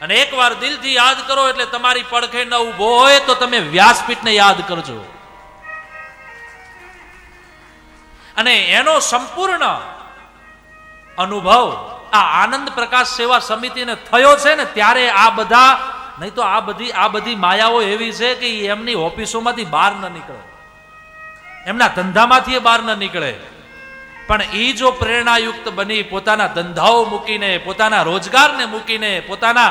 અને એકવાર દિલથી યાદ કરો એટલે તમારી પડખે ન ઊભો હોય તો તમે વ્યાસપીઠને યાદ કરજો. અને એનો સંપૂર્ણ અનુભવ આ આનંદ પ્રકાશ સેવા સમિતિને થયો છે ને ત્યારે આ બધા, નહીં તો આ બધી માયાઓ એવી છે કે એમની ઓફિસોમાંથી બહાર ન નીકળે, એમના ધંધામાંથી બહાર ન નીકળે. પણ એ જો પ્રેરણાયુક્ત બની પોતાના ધંધાઓ મૂકીને, પોતાના રોજગારને મૂકીને, પોતાના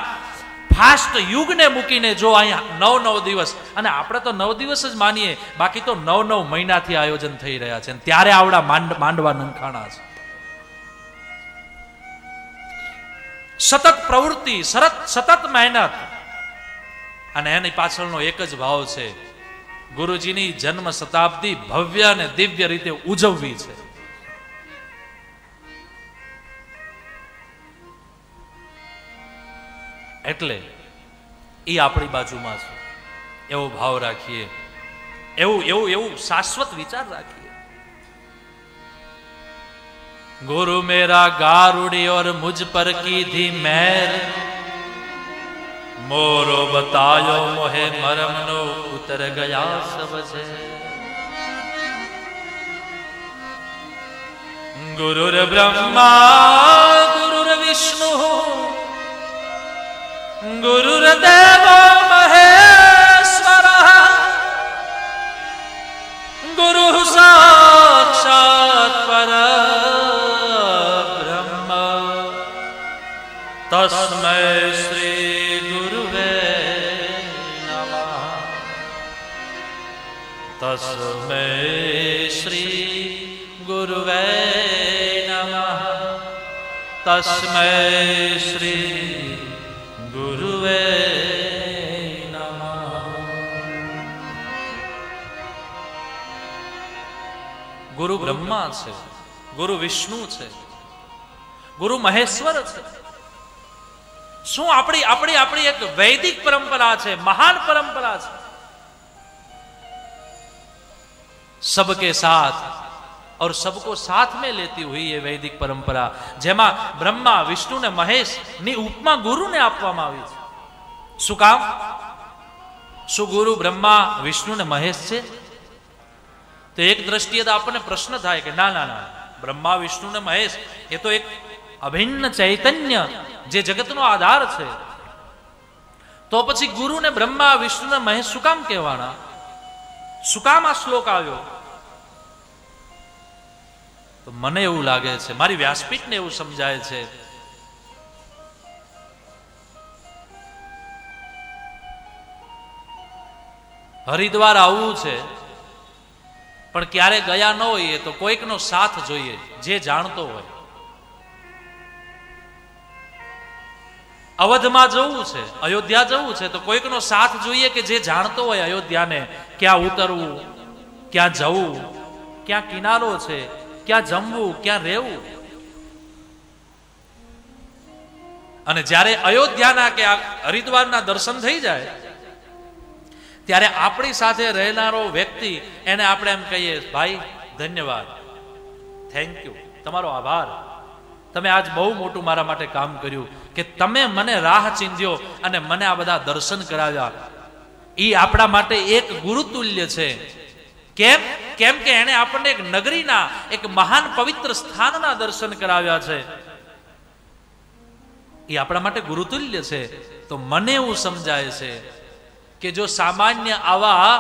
ફાસ્ટ યુગને મૂકીને જો અહીંયા 9 દિવસ, અને આપણે તો 9 દિવસ જ માનીએ, બાકી તો 9 મહિનાથી આયોજન થઈ રહ્યા છે, ત્યારે આવડા માંડવા નંખાણા છે. સતત પ્રવૃત્તિ, સતત મહેનત, અને એની પાછળનો એક જ ભાવ છે, ગુરુજીની જન્મ શતાબ્દી ભવ્ય અને દિવ્ય રીતે ઉજવવી છે. એટલે એ આપણી બાજુમાં છે, એવો ભાવ રાખીએ, એવું શાશ્વત વિચાર રાખીએ. गुरु मेरा गारुड़ी और मुझ पर की थी मेर, मोरो बतायो मोहे मरम नो उतर गया सबसे. गुरुर ब्रह्मा गुरुर विष्णु गुरुर देवो महेश्वर गुरु साक्षात पर तस्मै श्री गुरुवे नमः. तस्मै श्री गुरुवे नमः. तस्मै श्री गुरुवे नमः. ગુરુ બ્રહ્મા છે, ગુરુ વિષ્ણુ છે, ગુરુ મહેશ્વર છે. શું આપણી એક વૈદિક પરંપરા છે, મહાન પરંપરા છે. सबके साथ और सबको साथ में लेती हुई ये वैदिक परंपरा, જેમાં બ્રહ્મા વિષ્ણુ ને મહેશ ની ઉપમા ગુરુને આપવામાં આવી છે. શું કામ? શું ગુરુ બ્રહ્મા વિષ્ણુ ને મહેશ છે? તો એક દ્રષ્ટિએ તો આપણને પ્રશ્ન થાય કે ના, બ્રહ્મા વિષ્ણુ ને મહેશ એ તો એક અભિન્ન ચૈતન્ય જે જગતનો આધાર છે. તો પછી ગુરુ ને બ્રહ્મા વિષ્ણુ ને મહેશ શું કામ કહેવાના? શું કામ આ શ્લોક આવ્યો? તો મને એવું લાગે છે, મારી વ્યાસપીઠને એવું સમજાય છે, હરિદ્વાર આવવું છે પણ ક્યારે ગયા ન હોઈએ તો કોઈકનો સાથ જોઈએ જે જાણતો હોય. અવધમાં જવું છે, અયોધ્યા જવું છે તો કોઈકનો સાથ જોઈએ કે જે જાણતો હોય અયોધ્યાને, ક્યાં ઉતરવું, ક્યાં જવું, ક્યાં કિનારો છે, ક્યાં જમવું, ક્યાં રહેવું. અને જ્યારે અયોધ્યાના કે હરિદ્વારના દર્શન થઈ જાય ત્યારે આપણી સાથે રહેનારો વ્યક્તિ એને આપણે એમ કહીએ, ભાઈ ધન્યવાદ, થેન્ક યુ, તમારો આભાર, તમે આજ બહુ મોટું મારા માટે કામ કર્યું કે તમે મને રાહ ચીંધ્યો અને મને આ બધા દર્શન કરાવ્યા. એ આપણા માટે એક ગુરુતુલ્ય છે. કેમ કે એને આપણને એક નગરીના, એક મહાન પવિત્ર સ્થાનના દર્શન કરાવ્યા છે. એ આપણા માટે ગુરુતુલ્ય છે. તો મને એવું સમજાય છે કે જો સામાન્ય આવા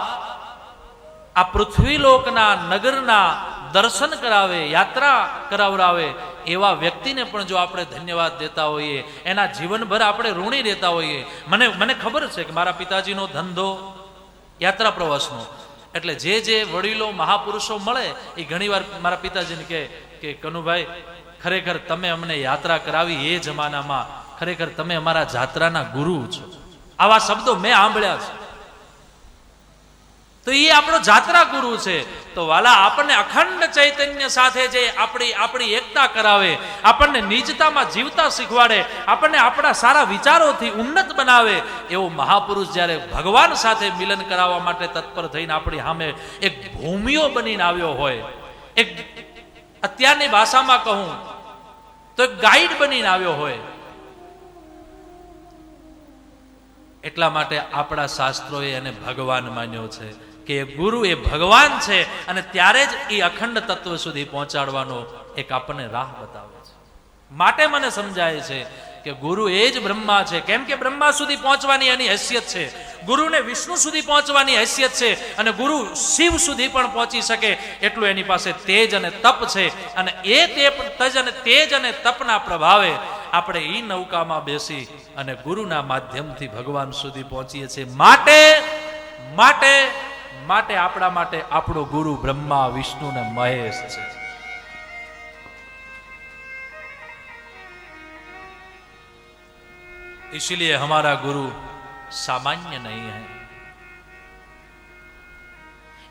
આ પૃથ્વીલોકના નગરના દર્શન કરાવે, યાત્રા કરાવરાવે એવા વ્યક્તિને પણ જો આપણે ધન્યવાદ દેતા હોઈએ, એના જીવનભર આપણે ઋણી રહેતા હોઈએ. મને ખબર છે કે મારા પિતાજીનો ધંધો યાત્રા પ્રવાસનો, એટલે જે વડીલો મહાપુરુષો મળે એ ઘણીવાર મારા પિતાજીને કહે કે કનુભાઈ, ખરેખર તમે અમને યાત્રા કરાવી એ જમાનામાં, ખરેખર તમે અમારા જાત્રાના ગુરુ છો. આવા શબ્દો મેં સાંભળ્યા છે. તો એ આપણો જાત્રા ગુરુ છે. તો વાલા, આપણને અખંડ ચૈતન્ય સાથે જે આપણી એકતા કરાવે, આપણને નિજતામાં જીવતા શીખવાડે, આપણને આપણા સારા વિચારોથી ઉન્નત બનાવે એવો મહાપુરુષ જ્યારે ભગવાન સાથે મિલન કરાવવા માટે તત્પર થઈને આપણી સામે એક ભૂમિયો બનીને આવ્યો હોય, એક અત્યારની ભાષામાં કહું તો એક ગાઈડ બનીને આવ્યો હોય, એટલા માટે આપણા શાસ્ત્રોએ એને ભગવાન માન્યો છે કે ગુરુ એ ભગવાન છે, અને ત્યારે જ એ અખંડ તત્વ સુધી પહોંચાડવાનો એક આપણને રાહ બતાવે છે. માટે મને સમજાય છે કે ગુરુ એ જ બ્રહ્મા છે, કેમ કે બ્રહ્મા સુધી પહોંચવાની એની હેસિયત છે, ગુરુને વિષ્ણુ સુધી પહોંચવાની હેસિયત છે, અને ગુરુ શિવ સુધી પણ પહોંચી શકે એટલું એની પાસે તેજ અને તપ છે. અને એ તેજ અને તપના પ્રભાવે આપણે એ નૌકામાં બેસી અને ગુરુના માધ્યમથી ભગવાન સુધી પહોંચીએ છીએ. માટે માટે માટે આપણા માટે આપણો ગુરુ બ્રહ્મા વિષ્ણુ ને મહેશ છે. इसलिए हमारा गुरु सामान्य नहीं है.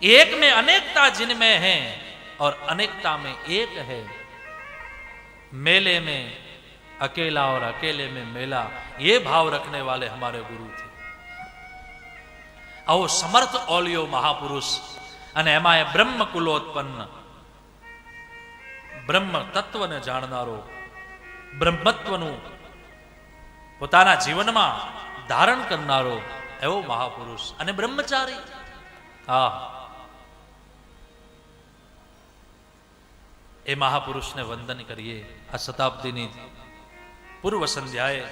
एक में अनेकता जिनमें है और अनेकता में एक है. मेले में अकेला और अकेले में मेला, ये भाव रखने वाले हमारे गुरु थे. आओ समर्थ ओलियो महापुरुष અને એમાં એ બ્રહ્મ કુલોત્પન્ન બ્રહ્મ તત્વને જાણનારો, બ્રહ્મત્વનું પોતાના જીવનમાં ધારણ કરનારો એવો મહાપુરુષ અને બ્રહ્મચારી. એ મહાપુરુષને વંદન કરીએ આ શતાબ્દીની પૂર્વ સંધ્યાએ,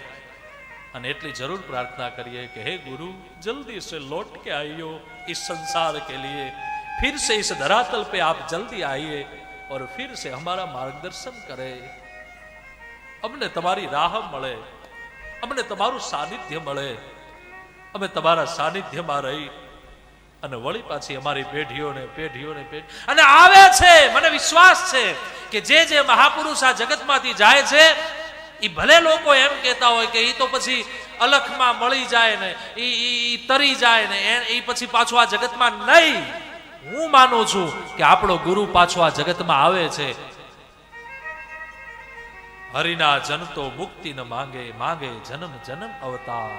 અને એટલી જરૂર પ્રાર્થના કરીએ કે હે ગુરુ, જલ્દી से लौट के आइयो इस संसार के लिए, फिर से इस धरातल पे आप जल्दी आइए और फिर से हमारा मार्गदर्शन करे. અમને તમારી રાહ મળે, અમને તમારું સાનિધ્ય મળે, અમે તમારા સાનિધ્યમાં રહી અને વળી પાછી અમારી પેઢીઓને અને આવે છે. મને વિશ્વાસ છે કે જે મહાપુરુષ આ જગતમાંથી જાય છે, એ ભલે લોકો એમ કહેતા હોય કે એ તો પછી અલખમાં મળી જાય ને, એ તરી જાય ને, એ પછી પાછું આ જગતમાં નહીં. હું માનું છું કે આપણો ગુરુ પાછો આ જગતમાં આવે છે. હરિના જન તો મુક્તિ ન માંગે, માંગે જન્મ જન્મ અવતાર.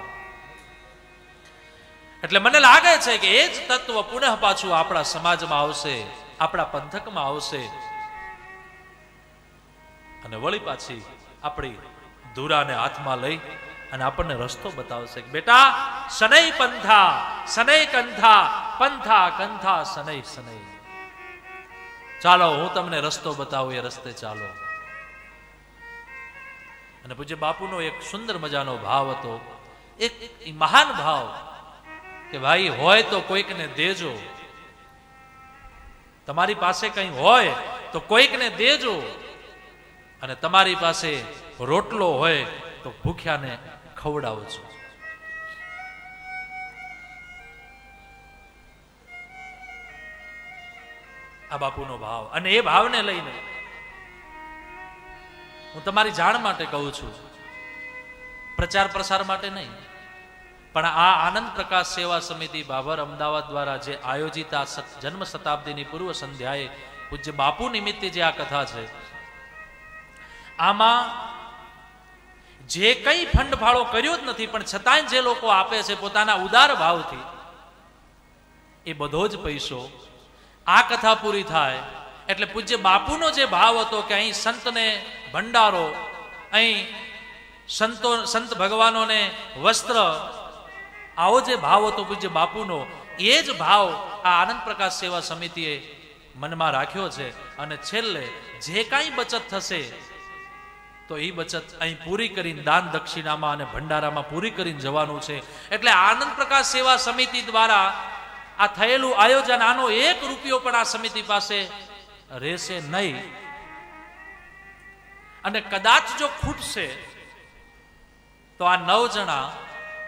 એટલે મને લાગે છે કે એ જ તત્વ પુનઃ પાછું આપણા સમાજમાં આવશે, આપણા પંથકમાં આવશે, અને વળી પાછી આપણી ધુરાને હાથમાં લઈ અને આપણને રસ્તો બતાવશે કે બેટા, શનૈ પંથા શનૈ કંથા, પંથા કંથા શનૈ શનૈ. ચાલો હું તમને રસ્તો બતાવું, એ રસ્તે ચાલો. અને પૂજ્ય બાપુનો એક સુંદર મજાનો ભાવ હતો, એક મહાન ભાવ કે ભાઈ હોય તો કોઈકને દેજો, તમારી પાસે કંઈ હોય તો કોઈકને દેજો, અને તમારી પાસે રોટલો હોય તો ભૂખ્યાને ખવડાવજો. આ બાપુનો ભાવ, અને એ ભાવને લઈને હું તમારી જાણ માટે કહું છું, પ્રચાર પ્રસાર માટે નહીં, પણ આ આનંદ પ્રકાશ સેવા સમિતિ બાબર અમદાવાદ દ્વારા જે આયોજિત આ જન્મ શતાબ્દીની પૂર્વ સંધ્યાએ પૂજ્ય બાપુ નિમિત્તે જે આ કથા છે, આમાં જે કંઈ ફંડ ફાળો કર્યો જ નથી, પણ છતાંય જે લોકો આપે છે પોતાના ઉદાર ભાવથી, એ બધો જ પૈસો આ કથા પૂરી થાય એટલે પૂજ્ય બાપુનો જે ભાવ હતો કે અહીં સંતને ભંડારો, અહીં સંત ભગવાનોને વસ્ત્ર, આવો જે ભાવ હતો પૂજ્ય બાપુનો, એ જ ભાવ આ આનંદ પ્રકાશ સેવા સમિતિએ મનમાં રાખ્યો છે. અને છેલ્લે જે કાંઈ બચત થશે તો એ બચત અહીં પૂરી કરીને દાન દક્ષિણામાં અને ભંડારામાં પૂરી કરીને જવાનું છે. એટલે આનંદ પ્રકાશ સેવા સમિતિ દ્વારા આ થયેલું આયોજન, આનો 1 રૂપિયો પણ આ સમિતિ પાસે રહેશે નહીં. અને કદાચ જો ખૂટશે તો આ 9 જણા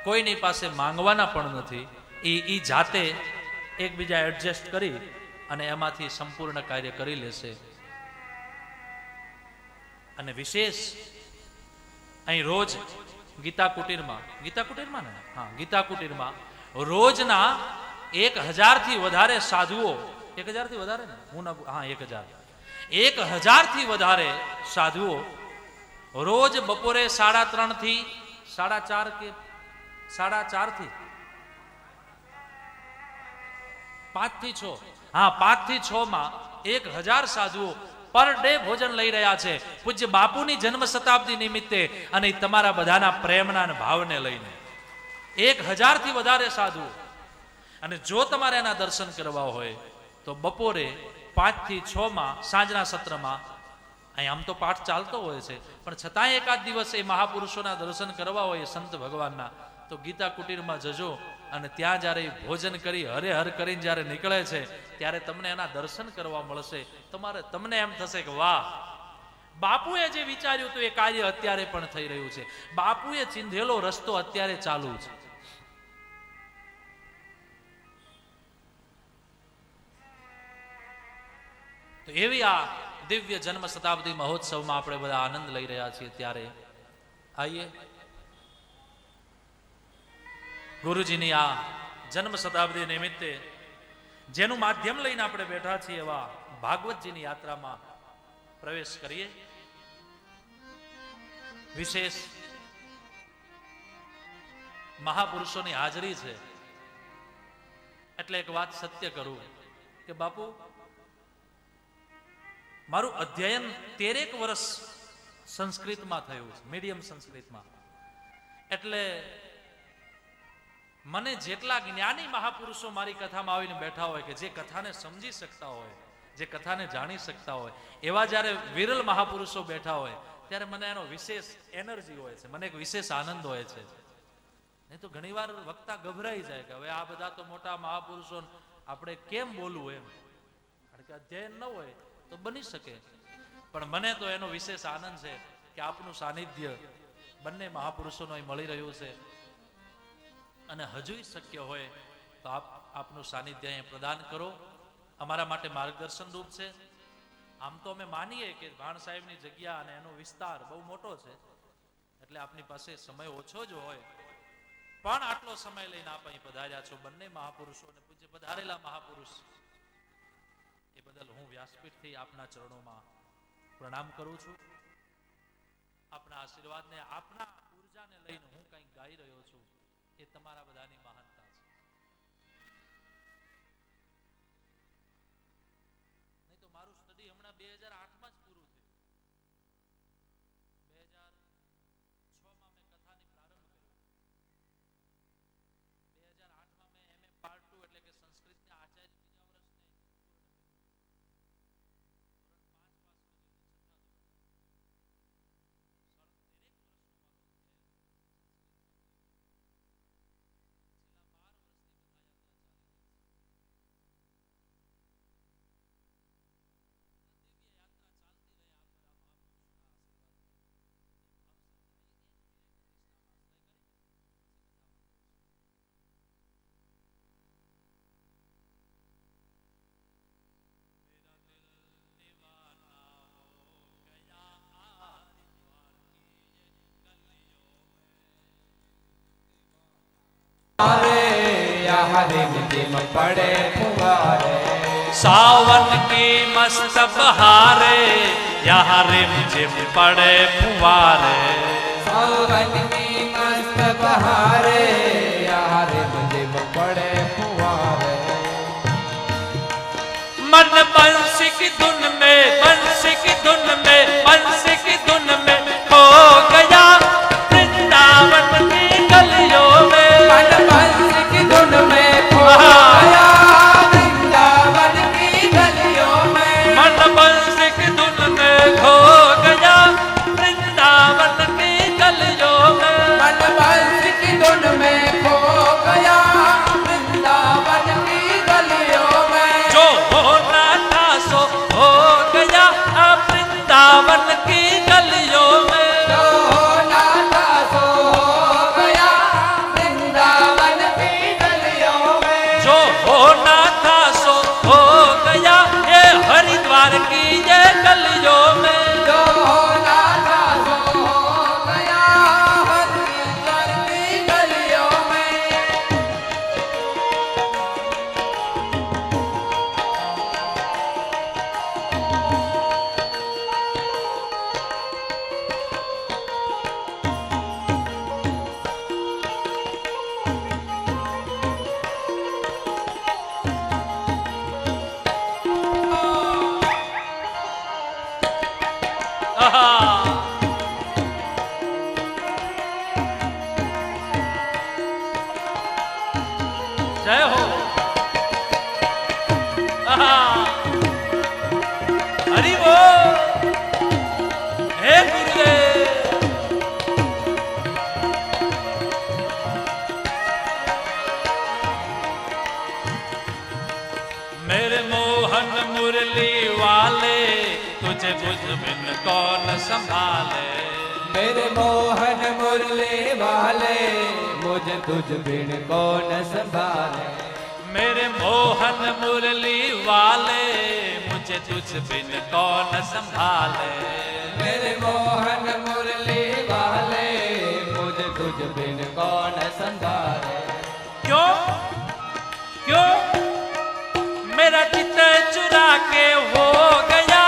કોઈની પાસે માંગવાના પણ નથી, એ જાતે એકબીજા એડજસ્ટ કરી અને એમાંથી સંપૂર્ણ કાર્ય કરી લેશે. અને વિશેષ અહીં રોજ ગીતા કુટીરમાં રોજના 1000 થી વધારે સાધુઓ, 1000 થી વધારે ને, હું 1000 થી વધારે સાધુઓ રોજ બપોરે 3:30 થી 4:30 કે 4:30 થી 5 થી 6, 5 થી 6 માં 1000 સાધુઓ પર ડે ભોજન લઈ રહ્યા છે પૂજ્ય બાપુની જન્મ શતાબ્દી નિમિત્તે, અને તમારા બધાના પ્રેમના અને ભાવને લઈને. 1000 થી વધારે સાધુ. અને જો તમારે એના દર્શન કરવા હોય તો બપોરે 5 થી 6 માં સાંજના સત્રમાં, અહીં આમ તો પાઠ ચાલતો હોય છે, પણ છતાંય એકાદ દિવસ એ મહાપુરુષોના દર્શન કરવા હોય સંત ભગવાનના, તો ગીતા કુટીરમાં જજો. અને ત્યાં જ્યારે ભોજન કરી હરે હર કરીને જ્યારે નીકળે છે ત્યારે તમને એના દર્શન કરવા મળશે. તમને એમ થશે કે વાહ, બાપુએ જે વિચાર્યું હતું એ કાર્ય અત્યારે પણ થઈ રહ્યું છે. બાપુએ ચિંધેલો રસ્તો અત્યારે ચાલુ છે. તો એવી આ દિવ્ય જન્મ શતાબ્દી મહોત્સવમાં આપણે બધા આનંદ લઈ રહ્યા છીએ. ત્યારે આઈએ ગુરુજીની આ જન્મ શતાબ્દી નિમિત્તે જેનું માધ્યમ લઈને આપણે બેઠા છીએ એવા ભાગવતજીની યાત્રામાં પ્રવેશ કરીએ. વિશેષ મહાપુરુષોની હાજરી છે એટલે એક વાત સત્ય કરું કે બાપુ, મારું અધ્યયન 13 વર્ષ સંસ્કૃતમાં થયું છે, મીડિયમ સંસ્કૃતમાં. એટલે મને જેટલા જ્ઞાની મહાપુરુષો મારી કથામાં આવીને બેઠા હોય, કે જે કથાને સમજી શકતા હોય, જે કથાને જાણી શકતા હોય, એવા જ્યારે વિરલ મહાપુરુષો બેઠા હોય ત્યારે મને એનો વિશેષ એનર્જી હોય છે, મને એક વિશેષ આનંદ હોય છે. નહીં તો ઘણીવાર વક્તા ગભરાઈ જાય કે હવે આ બધા તો મોટા મહાપુરુષો, આપણે કેમ બોલવું એમ. કારણ કે અધ્યયન ન હોય તો બની શકે, પણ મને તો એનો વિશેષ આનંદ છે કે આપનું સાનિધ્ય બંને મહાપુરુષોનો મળી રહ્યું છે. અને હજુ શક્ય હોય તો આપનું સાનિધ્ય અહીં પ્રદાન કરો. અમારા માટે માર્ગદર્શન રૂપ છે. આમ તો અમે માનીએ કે ભાણ સાહેબની જગ્યા અને એનો વિસ્તાર બહુ મોટો છે, એટલે આપની પાસે સમય ઓછો જ હોય, પણ આટલો સમય લઈને આપ અહીં પધાર્યા છો. બંને મહાપુરુષો અને પૂજ્ય પધારેલા મહાપુરુષ, એ બદલ હું વ્યાસપીઠથી આપના ચરણોમાં પ્રણામ કરું છું. આપના આશીર્વાદને, આપના ઉર્જાને લઈને હું કંઈક ગાઈ રહ્યો છું, એ તમારા બધાની મહાનતા છે. નહીં તો મારું સ્ટડી હમણાં 2008માં જ પૂરું થયું. 2006માં મેં કથાની પ્રારંભ કર્યો. 2008માં મેં એમએ પાર્ટ 2 એટલે કે સંસ્કૃતના આચાર્ય બીજા વર્ષને पड़े फुवारे, सावन की मस्त बहारे, यहाँ रिम झिम पड़े फुवारे. सावन की मस्त बहारे, यहाँ रिम झिम पड़े फुवारे. मन बंसी की धुन में, बंसी की धुन में, बंसी की धुन में खो गया वृंदावन की गलियों में. मन बंसी की धुन में खो गया वृंदावन की गलियों में. मन बंसी की धुन में खो गया वृंदावन की गलियों में. मन बंसी की धुन में खो गया वृंदावन की गलियों में. जो होना था सो हो गया वृंदावन की गलियों में. जो होना था सो हो गया वृंदावन की गलियों में. जो होना था सो हो गया ये हरिद्वार की ये गलियों में. जो होना था सो हो गया हरिद्वार की गलियों जय हो। हरि बोल। हे गुरुदेव। मेरे मोहन मुरली वाले तुझे बुझ बिन कौन संभाले। मेरे मोहन मुरली वाले मुझे तुझ बिन कौन संभाले। मेरे मोहन मुरली वाले मुझे तुझ बिन कौन संभाले। मेरे मोहन मुरली वाले मुझे तुझ बिन कौन संभाले। क्यों क्यों मेरा चित्त चुरा के हो गया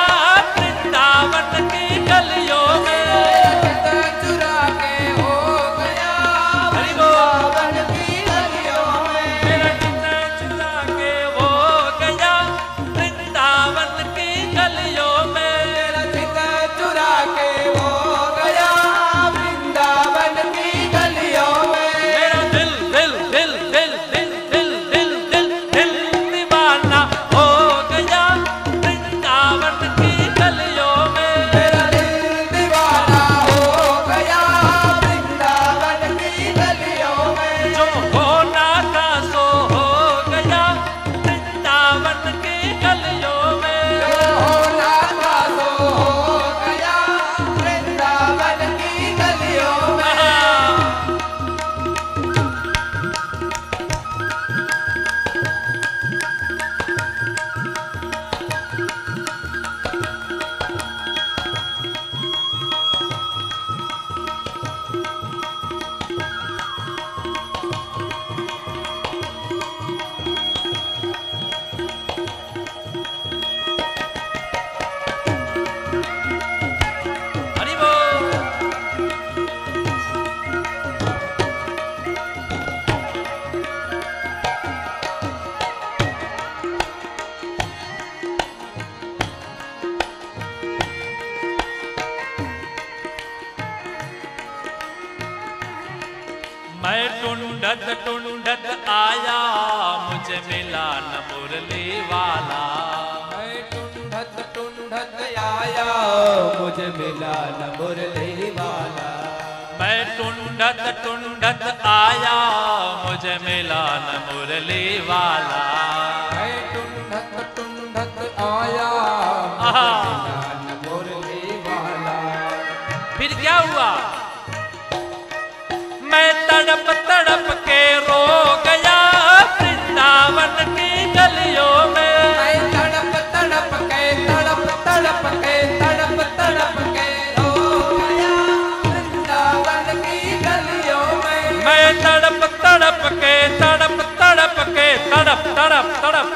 वृंदावन की गलियों में। चुरा के हो गया वृंदावन की गलियों में। मेरा चित्त चुरा के हो गया वृंदावन की गलियों में। मेरा चित्त चुरा के हो गया वृंदावन की गलियों में। मेरा दिल दिल दिल दिल दिल दिल दिल दिल दिल दीवाना हो गया वृंदावन की गलियों में। मेरा दिल दीवाना हो गया वृंदावन की गलियों में। जो होना था सो हो गया वृंदावन की गलियों में। जो होना था सो हो गया वृंदावन की गलियों में। हरि बोल। मैं टुंडत टुंडत आया मुझे मिला न मुरली वाला। मैं टुंडत टुंडत आया मुझे मिला न मुरली वाला। मैं टुंडत टुंडत आया मुझे मिला न मुरली वाला। मैं टुंडत टुंडत आया आहा। मुझे मिला न मुरली वाला। फिर क्या हुआ? मैं तड़प तड़प के रो गया वृंदावन की गलियों में। मैं तड़प तड़प के तड़प तड़प के तड़प तड़प के रो गया वृंदावन की गलियों में। मैं तड़प तड़प के तड़प तड़प के तड़प तड़प तड़प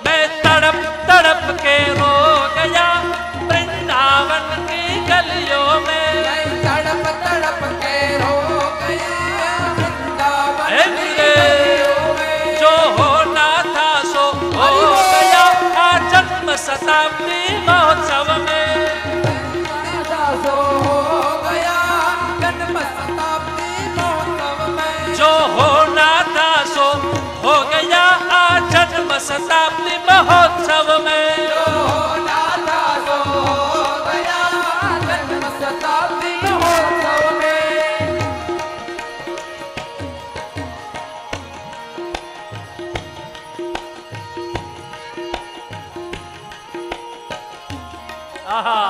मैं तड़प तड़प के रो गया वृंदावन की गलियों में। मैं तड़प तड़प के रो गया वृंदावन हे की गुरुदेव, गलियों में। जो होना था सो हो गया जन्म शताब्दी महोत्सव में। सो हो गया जन्म शताब्दी महोत्सव में। जो होना था सो हो गया जन्म शताब्दी महोत्सव में। जो होना था सो हो गया जन्म शताब्दी महोत्सव में। आहा।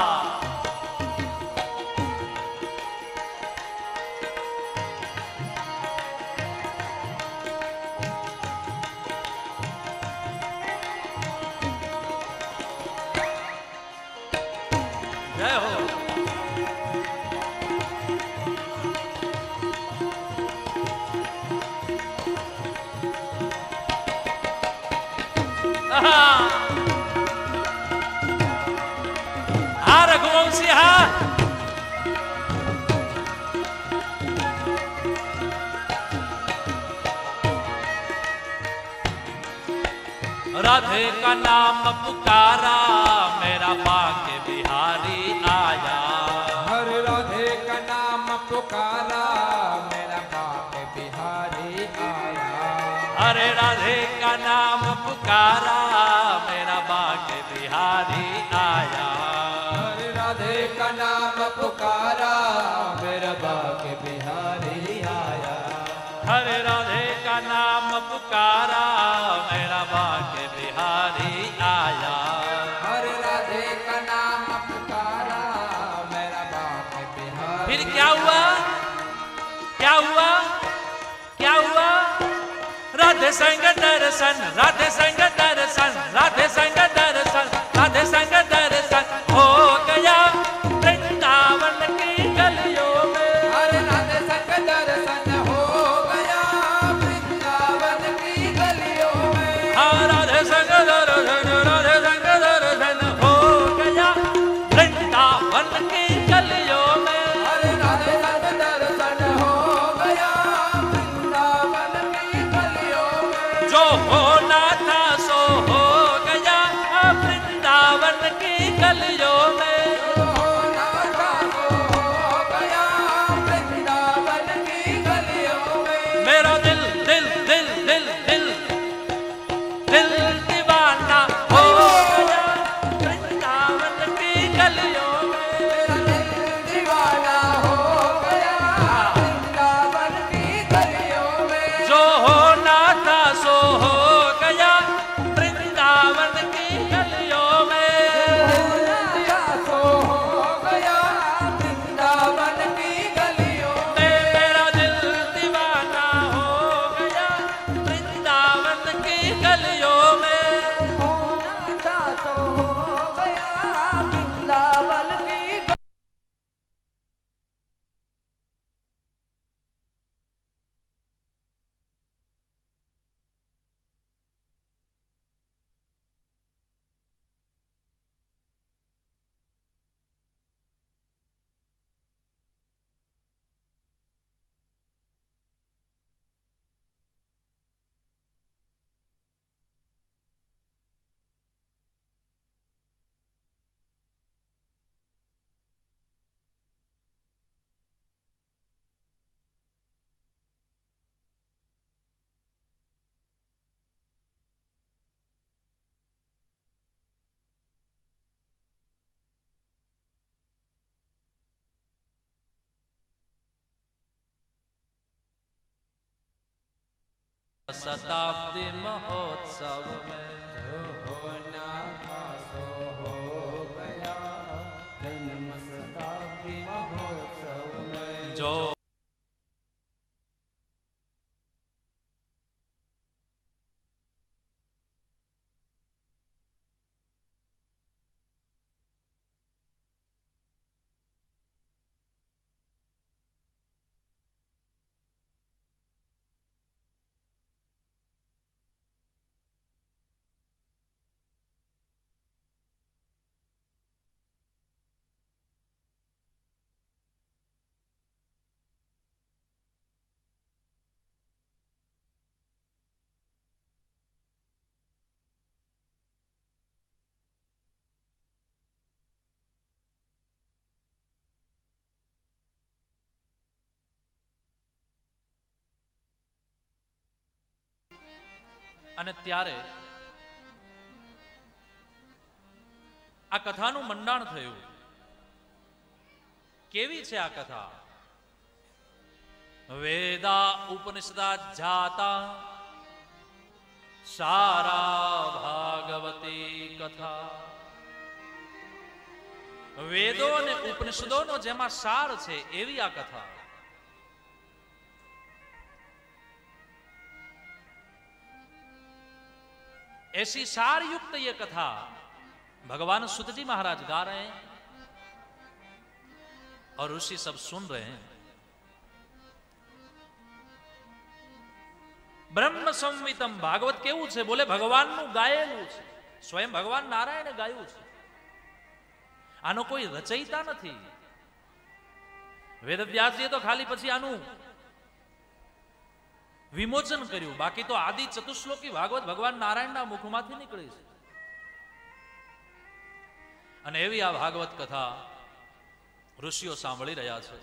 जय हो। हाँ रघुवंशी हाँ। राधे का नाम पुकारा मेरा बाके बिहारी आया। हर राधे का नाम पुकारा मेरा बाके बिहारी आया। हरे राधे का नाम पुकारा, मेरा बाके बिहारी आया। हरे राधे का नाम पुकारा, मेरा बाके बिहारी आया। हरे राधे का नाम पुकारा, मेरा बाके बिहारी आया। हरे राधे का नाम पुकारा, मेरा बाके बिहारी। फिर क्या हुआ, क्या हुआ, क्या हुआ? राधे संग दर्शन, राधे संग दर्शन, राधे संग दर्शन, राधे संग दर्शन हो गया वृंदावन की गलियों में। हरे राधे संग दर्शन हो गया वृंदावन की गलियों में। हाँ, राधे संग दर्शन, राधे संग दर्शन हो गया वृंदावन की गलियों में। हरे राधे संग दर्शन हो गया वृंदावन की गलियों में। जो होना था सो हो गया वृंदावन की गलियों में। जो होना था सो हो गया वृंदावन की गलियों में। मेरा दिल दिल दिल दिल दिल दिल दीवाना हो गया वृंदावन की गलियों में। मेरा दिल दीवाना हो गया वृंदावन की गलियों में। जो होना था सो हो गया वृंदावन की गलियों में। सो हो गया वृंदावन की गलियों में। मेरा दिल दीवाना हो गया वृंदावन की गलियों में। होना सो हो गया वृंदावन की शताब्दी महोत्सव में होना था सो हो गया जन्म शताब्दी महोत्सव में। जो અને ત્યારે આ કથાનું મંડાણ થયું. કેવી છે આ કથા? વેદા ઉપનિષદા જાતા સારા ભાગવતી કથા. વેદો અને ઉપનિષદોનો જેમાં સાર છે એવી આ કથા. ऐसी सार युक्त ये कथा भगवान सुत जी महाराज गा रहे हैं और ऋषि सब सुन रहे हैं. ब्रह्म संवितम भागवत केवू छे? बोले भगवान नु गायेलू छे, स्वयं भगवान नारायणे गाયું છે. આનો કોઈ રચયિતા નથી. વેદવ્યાસજીએ તો ખાલી પછી આનું વિમોચન કર્યું, બાકી તો આદિ ચતુશ્લોકી ભાગવત ભગવાન નારાયણના મુખમાંથી નીકળી છે. અને એવી આ ભાગવત કથા ઋષિઓ સાંભળી રહ્યા છે.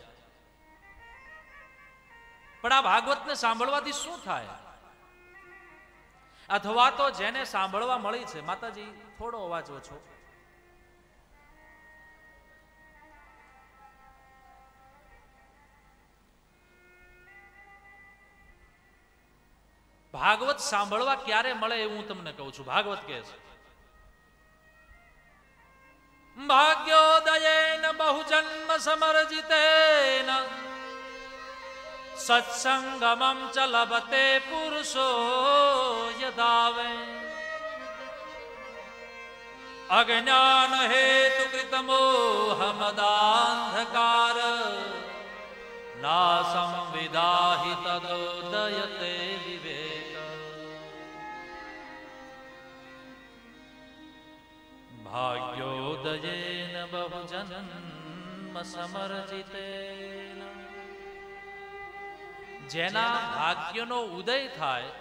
પણ આ ભાગવતને સાંભળવાથી શું થાય? અથવા તો જેને સાંભળવા મળી છે, માતાજી થોડો અવાજ ઓછો, ભાગવત સાંભળવા ક્યારે મળે એવું હું તમને કહું છું. ભાગવત કહે છે ભાગ્યોદયેન બહુજન્મ સમર્જિતેન સત્સંગમં ચ લભતે પુરુષો યદાવે અજ્ઞાન હેતુ કૃત મોહમદાંધકાર ના સંવિદાહિ તદોદયતે વિવેક. ભાગ્યોદયેન બહુજન્મ સમર્જિતેન, જેના ભાગ્યનો ઉદય થાય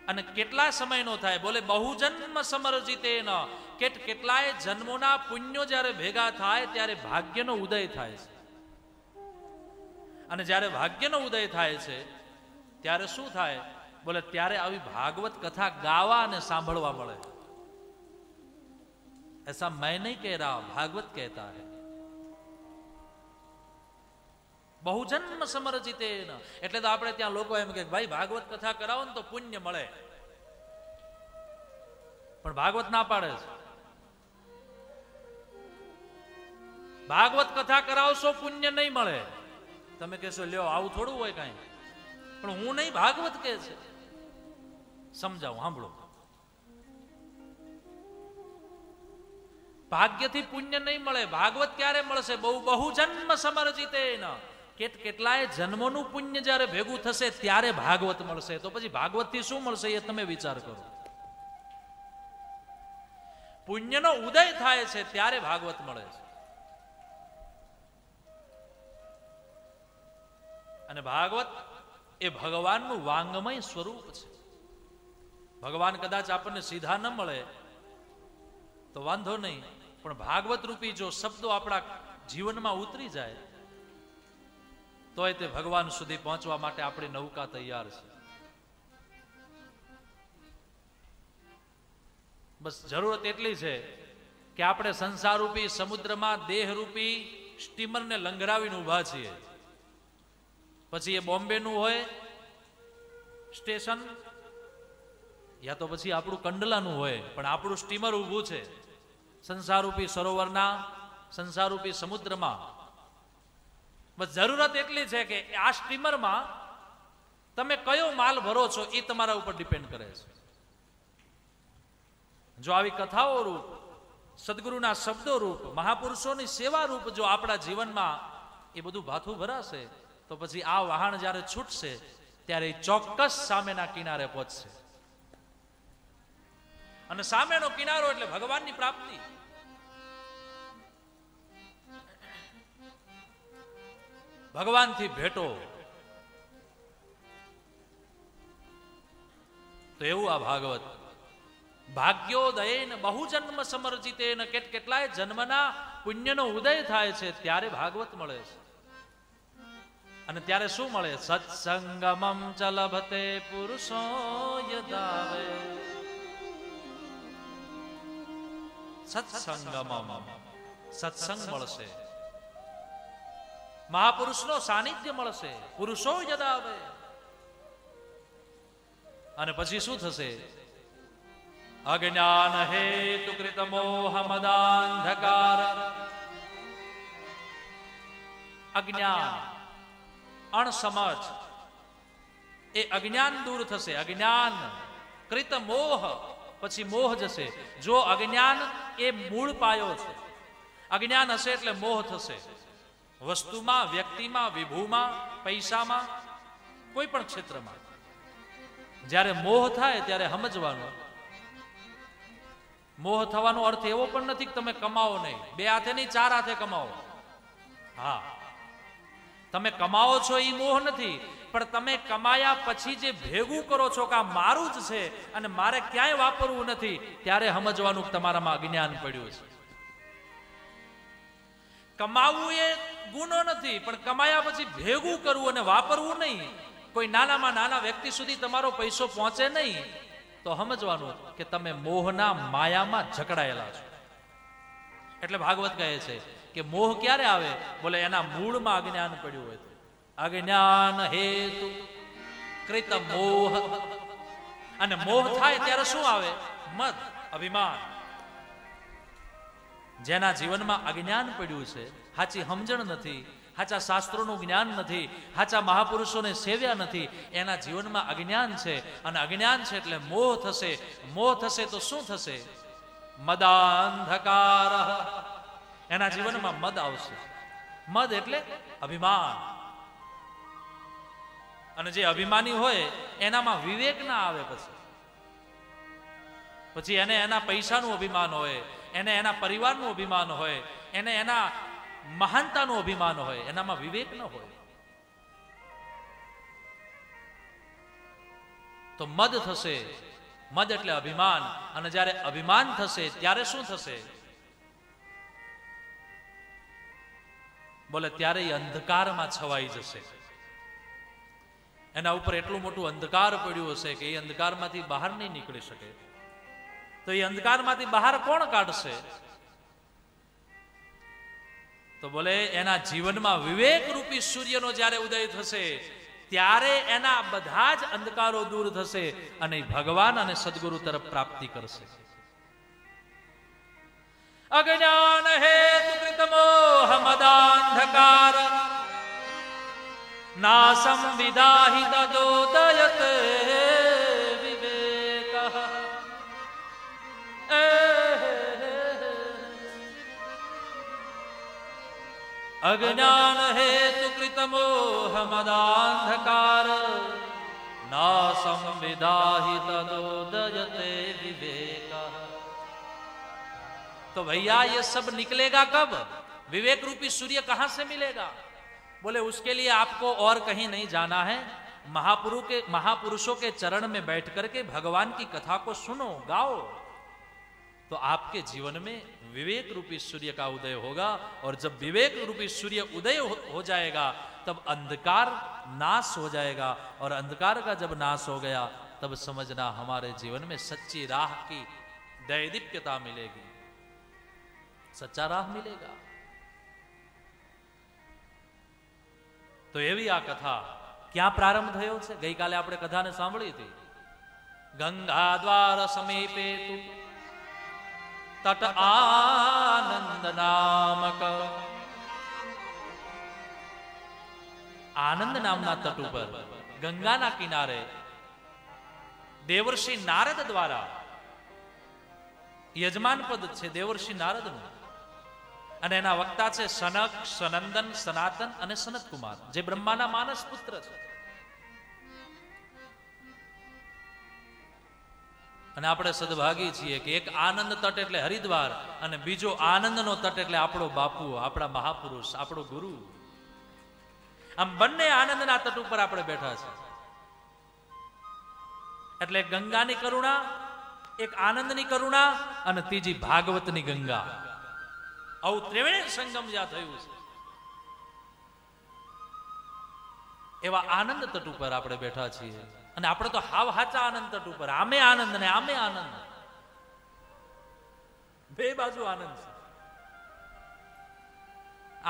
અને કેટલા સમયનો થાય, બોલે બહુજન્મ સમર્જિતેન, કેટલાય જન્મોના પુણ્યો જ્યારે ભેગા થાય ત્યારે ભાગ્યનો ઉદય થાય છે. અને જ્યારે ભાગ્યનો ઉદય થાય છે ત્યારે શું થાય, બોલે ત્યારે આવી ભાગવત કથા ગાવા અને સાંભળવા મળે. ऐसा मैं नहीं कह रहा, भागवत कहता है. બહુજન્મ સમર્જિતેન એટલે તો આપણે ત્યાં લોકો એમ કે ભાઈ ભાગવત કથા કરાવો ને તો પુણ્ય મળે, પણ ભાગવત ના પાડે છે. ભાગવત કથા કરાવશો પુણ્ય નહીં મળે. તમે કહેશો લ્યો આવું થોડું હોય કઈ, પણ હું નહીં, ભાગવત કહે છે. સમજાવું, સાંભળો. ભાગ્યથી પુણ્ય નહીં મળે. ભાગવત ક્યારે મળશે? બહુજન્મ સમર્જિતેન, કેટલાય જન્મોનું પુણ્ય જ્યારે ભેગું થશે ત્યારે ભાગવત મળશે. તો પછી ભાગવત થી શું મળશે એ તમે વિચાર કરો. પુણ્યનો ઉદય થાય છે ત્યારે ભાગવત મળે છે. અને ભાગવત એ ભગવાનનું વાંગમય સ્વરૂપ છે. ભગવાન કદાચ આપણને સીધા ન મળે તો વાંધો નહીં, પણ ભાગવત રૂપી જો શબ્દો આપણા જીવનમાં ઉતરી જાય તોય તે ભગવાન સુધી પહોંચવા માટે આપણી નૌકા તૈયાર છે. બસ જરૂરત એટલી છે કે આપણે સંસારરૂપી સમુદ્રમાં દેહરૂપી સ્ટીમરને લંગરાવીને ઉભા છીએ. પછી એ બોમ્બેનું હોય સ્ટેશન યા તો પછી આપણું કંડલાનું હોય, પણ આપણું સ્ટીમર ઊભું છે સંસારરૂપી સરોવરના, સંસારરૂપી સમુદ્રમાં. બસ જરૂરત એટલી છે કે આ સ્ટીમરમાં તમે કયો માલ ભરો છો એ તમારા ઉપર ડિપેન્ડ કરે છે. જો આવી કથાઓ રૂપ, સદગુરુના શબ્દો રૂપ, મહાપુરુષોની સેવા રૂપ જો આપણા જીવનમાં એ બધું ભાથું ભરાશે તો પછી આ વહાણ જ્યારે છૂટશે ત્યારે ચોક્કસ સામેના કિનારે પહોંચશે. અને સામેનો કિનારો એટલે ભગવાનની પ્રાપ્તિ. ભગવાનથી ભેટો. તો એવું આ ભાગવત. ભાગ્યોદયેન બહુજન્મ સમર્જિતેન, કેટલાય જન્મના પુણ્યનો ઉદય થાય છે ત્યારે ભાગવત મળે છે. અને ત્યારે શું મળે? સત્સંગમં ચ લભતે પુરુષો યદાવે. સત્સંગમમ, સત્સંગ મળશે, મહાપુરુષનો સાનિધ્ય મળશે, પુરુષો યદાવે. અને પછી શું થશે? અજ્ઞાન હેતુ કૃત મોહ મદાંધકાર. અજ્ઞાન, અણસમજ, એ અજ્ઞાન દૂર થશે. અજ્ઞાન કૃત મોહ, પછી મોહ જશે. જો અજ્ઞાન એ મૂળ પાયો છે, અજ્ઞાન હશે એટલે મોહ થશે. વસ્તુમાં, વ્યક્તિમાં, વિભૂમાં, પૈસામાં, કોઈ પણ ક્ષેત્રમાં જ્યારે મોહ થાય ત્યારે સમજવાનું. મોહ થવાનો અર્થ એવો પણ નથી કે તમે કમાવો નહીં. બે હાથે નહીં, ચાર હાથે કમાવો. હા, તમે કમાવો છો એ મોહ નથી, પણ તમે કમાયા પછી જે ભેગું કરો છો કે આ મારું જ છે અને મારે ક્યાંય વાપરવું નથી, ત્યારે સમજવાનું કે તમારામાં અજ્ઞાન પડ્યું છે. કમાવું એ ગુનો નથી, પણ કમાયા પછી ભેગું કરવું અને વાપરવું નહીં, કોઈ નાનામાં નાના વ્યક્તિ સુધી તમારો પૈસો પહોંચે નહીં તો સમજવાનું કે તમે મોહના માયામાં જકડાયેલા છો. એટલે ભાગવત કહે છે કે મોહ ક્યારે આવે? બોલે એના મૂળમાં અજ્ઞાન પડ્યું હોય તો. અજ્ઞાન હેતુ કૃત મોહ. અને મોહ થાય ત્યારે શું આવે? મદ, અભિમાન. જેના જીવનમાં અજ્ઞાન પડ્યું છે, સાચી સમજણ નથી, સાચા શાસ્ત્રોનું જ્ઞાન નથી, સાચા મહાપુરુષોને સેવ્યા નથી, એના જીવનમાં અજ્ઞાન છે. અને અજ્ઞાન છે એટલે મોહ થશે. મોહ થશે તો શું થશે? મદાંધકાર. એના જીવનમાં મદ આવશે. મદ એટલે અભિમાન. અને જે અભિમાની હોય એનામાં વિવેક ના આવે. પછી એને એના પૈસાનું અભિમાન હોય, એને એના પરિવારનું અભિમાન હોય, એને એના મહાનતાનું અભિમાન હોય, એનામાં વિવેક ન હોય. તો મદ થશે. મદ એટલે અભિમાન. અને જ્યારે અભિમાન થશે ત્યારે શું થશે? બોલે ત્યારે એ અંધકારમાં છવાઈ જશે. એના ઉપર એટલું મોટું અંધકાર પડ્યું હશે કે એ અંધકારમાંથી બહાર નહીં નીકળી શકે. તો એ અંધકારમાંથી બહાર કોણ કાઢશે? તો બોલે એના જીવનમાં વિવેક રૂપી સૂર્યનો જ્યારે ઉદય થશે ત્યારે એના બધા જ અંધકારો દૂર થશે અને ભગવાન અને સદગુરુ તરફ પ્રાપ્તિ કરશે. અજ્ઞાન હેતુ કૃત મોહ મદાંધકાર નાસં વિદાહિ તદોદયતે વિવેકઃ. અજ્ઞાન હેતુ કૃત મોહ મદાંધકાર નાસં વિદાહિ તદોદયતે વિવેકઃ. तो भैया ये सब निकलेगा कब? विवेक रूपी सूर्य कहां से मिलेगा? बोले उसके लिए आपको और कहीं नहीं जाना है. महापुरुषों के चरण में बैठ करके भगवान की कथा को सुनो, गाओ, तो आपके जीवन में विवेक रूपी सूर्य का उदय होगा. और जब विवेक रूपी सूर्य उदय हो जाएगा तब अंधकार नाश हो जाएगा. और अंधकार का जब नाश हो गया तब समझना हमारे जीवन में सच्ची राह की दैदीप्यता मिलेगी, सच्चा राह मिलेगा. તો એવી આ કથા ક્યાં પ્રારંભ થયો છે? ગઈકાલે આપણે કથાને સાંભળી હતી. ગંગા દ્વાર સમીપે તટ આનંદ નામક. આનંદ નામના તટ ઉપર ગંગાના કિનારે દેવર્ષિ નારદ દ્વારા, યજમાન પદ છે દેવર્ષિ નારદનું, અને એના વક્તા છે સનક, સનંદન, સનાતન અને સનત કુમાર, જે બ્રહ્માના માનસ પુત્ર છે. અને આપણે સદભાગી છીએ કે એક આનંદ તટ એટલે હરિદ્વાર અને બીજો આનંદનો તટ એટલે આપણો બાપુ, આપણા મહાપુરુષ, આપણો ગુરુ. આમ બંને આનંદના તટ ઉપર આપણે બેઠા છે. એટલે ગંગાની કરુણા, એક આનંદની કરુણા અને ત્રીજી ભાગવતની ગંગા. આવું ત્રિવેણી સંગમ જ્યાં થયું છે એવા આનંદ તટ ઉપર આપણે બેઠા છીએ. અને આપણે તો હાવ હાચા આનંદ તટ ઉપર, આમે આનંદ ને આમે આનંદ, બે બાજુ આનંદ છે.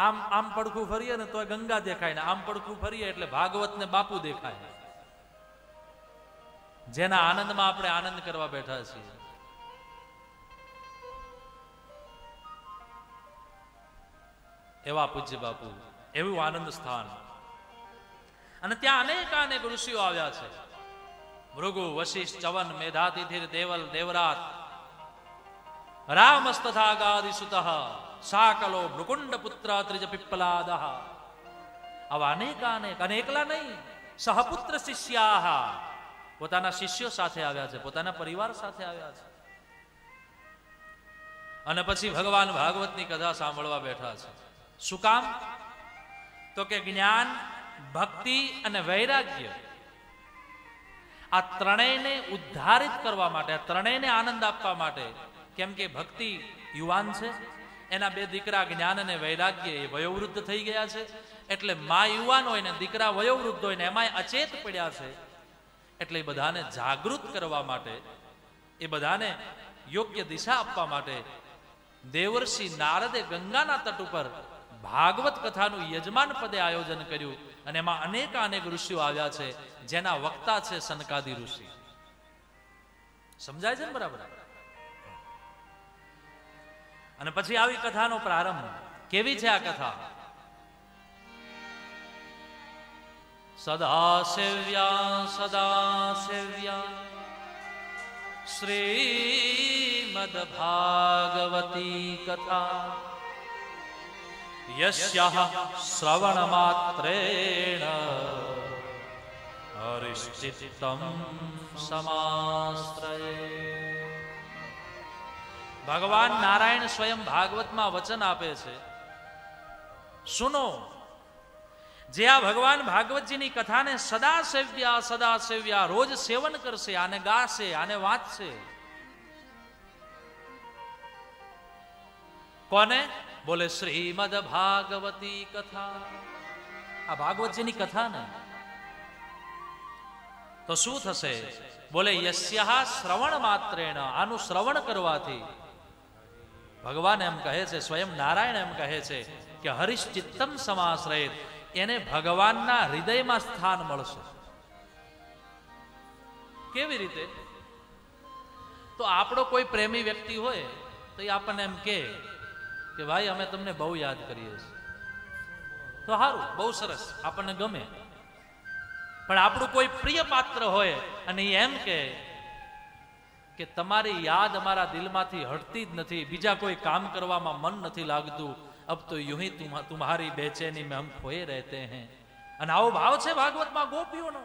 આમ આમ પડખું ફરીએ ને તો ગંગા દેખાય, ને આમ પડખું ફરીએ એટલે ભાગવત ને બાપુ દેખાય. જેના આનંદમાં આપણે આનંદ કરવા બેઠા છીએ. એવા પૂજ્ય બાપુ, એવું આનંદ સ્થાન. અને ત્યાં અનેક ઋષિઓ આવ્યા છે. ભૃગુ, વશિષ્ઠ, ચવન, મેધાતિથિર, દેવલ, દેવરાત, રામસ્તથા ગાદિસુતઃ, સાકલો, ભૃકુંડ પુત્ર, ત્રિજ પિપ્પલાદ. આવા અનેક અને એકલા નહીં, સહપુત્ર શિષ્યા, પોતાના શિષ્યો સાથે આવ્યા છે, પોતાના પરિવાર સાથે આવ્યા છે. અને પછી ભગવાન ભાગવતની કથા સાંભળવા બેઠા છે. શું કામ? તો કે જ્ઞાન, ભક્તિ અને વૈરાગ્ય, આ ત્રણેયને ઉદ્ધારિત કરવા માટે, આ ત્રણેયને આનંદ આપવા માટે. કેમ કે ભક્તિ યુવાન છે, એના બે દીકરા જ્ઞાન અને વૈરાગ્ય એ વયોવૃદ્ધ થઈ ગયા છે, એટલે મા યુવાન હોય ને દીકરા વયોવૃદ્ધ હોય ને એમાંય અચેત પડ્યા છે. એટલે એ બધાને જાગૃત કરવા માટે, એ બધાને યોગ્ય દિશા આપવા માટે દેવર્ષિ નારદે ગંગાના તટ ઉપર ભાગવત કથાનું યજમાન પદે આયોજન કર્યું. અને એમાં અનેક ઋષિઓ આવ્યા છે, જેના વક્તા છે સનકાદી ઋષિ. સમજાય છે ને બરાબર? અને પછી આવી કથાનો પ્રારંભ. કેવી છે આ કથા? સદા સેવ્યા શ્રીમદ ભાગવતી કથા યસ્યાહ શ્રવણ માત્રેણ હરિશ્ચિત્તમ સમાશ્રયે. ભગવાન નારાયણ સ્વયં ભાગવતમાં વચન આપે છે, સુનો, જે આ ભગવાન ભાગવતજીની કથાને સદા સેવ્યા રોજ સેવન કરશે, આને ગાશે, આને વાંચશે. કોને? બોલે શ્રીમદ ભાગવતી કથા. આ ભાગવતજીની કથા ને તો શું થશે? બોલે યસ્યા શ્રવણ માત્રેણ, આનું શ્રવણ કરવાથી ભગવાન એમ કહે છે, સ્વયં નારાયણ એમ કહે છે કે હરિશ્ચિત્તમ સમાશ્રયેત, એને ભગવાનના હૃદયમાં સ્થાન મળશે. કેવી રીતે? તો આપણો કોઈ પ્રેમી વ્યક્તિ હોય તો એ આપણને એમ કે ભાઈ અમે તમને બહુ યાદ કરીએ છીએ, તો સારું, બહુ સરસ, આપણને ગમે. પણ આપણું કોઈ પ્રિય પાત્ર હોય અને એ એમ કે તમારી યાદ અમારા દિલમાંથી હટતી જ નથી, બીજા કોઈ કામ કરવામાં મન નથી લાગતું, અબ તો यूं ही तुम्हारी बेचैनी में हम खोए रहते हैं. અને આવો ભાવ છે ભાગવતમાં ગોપીઓનો.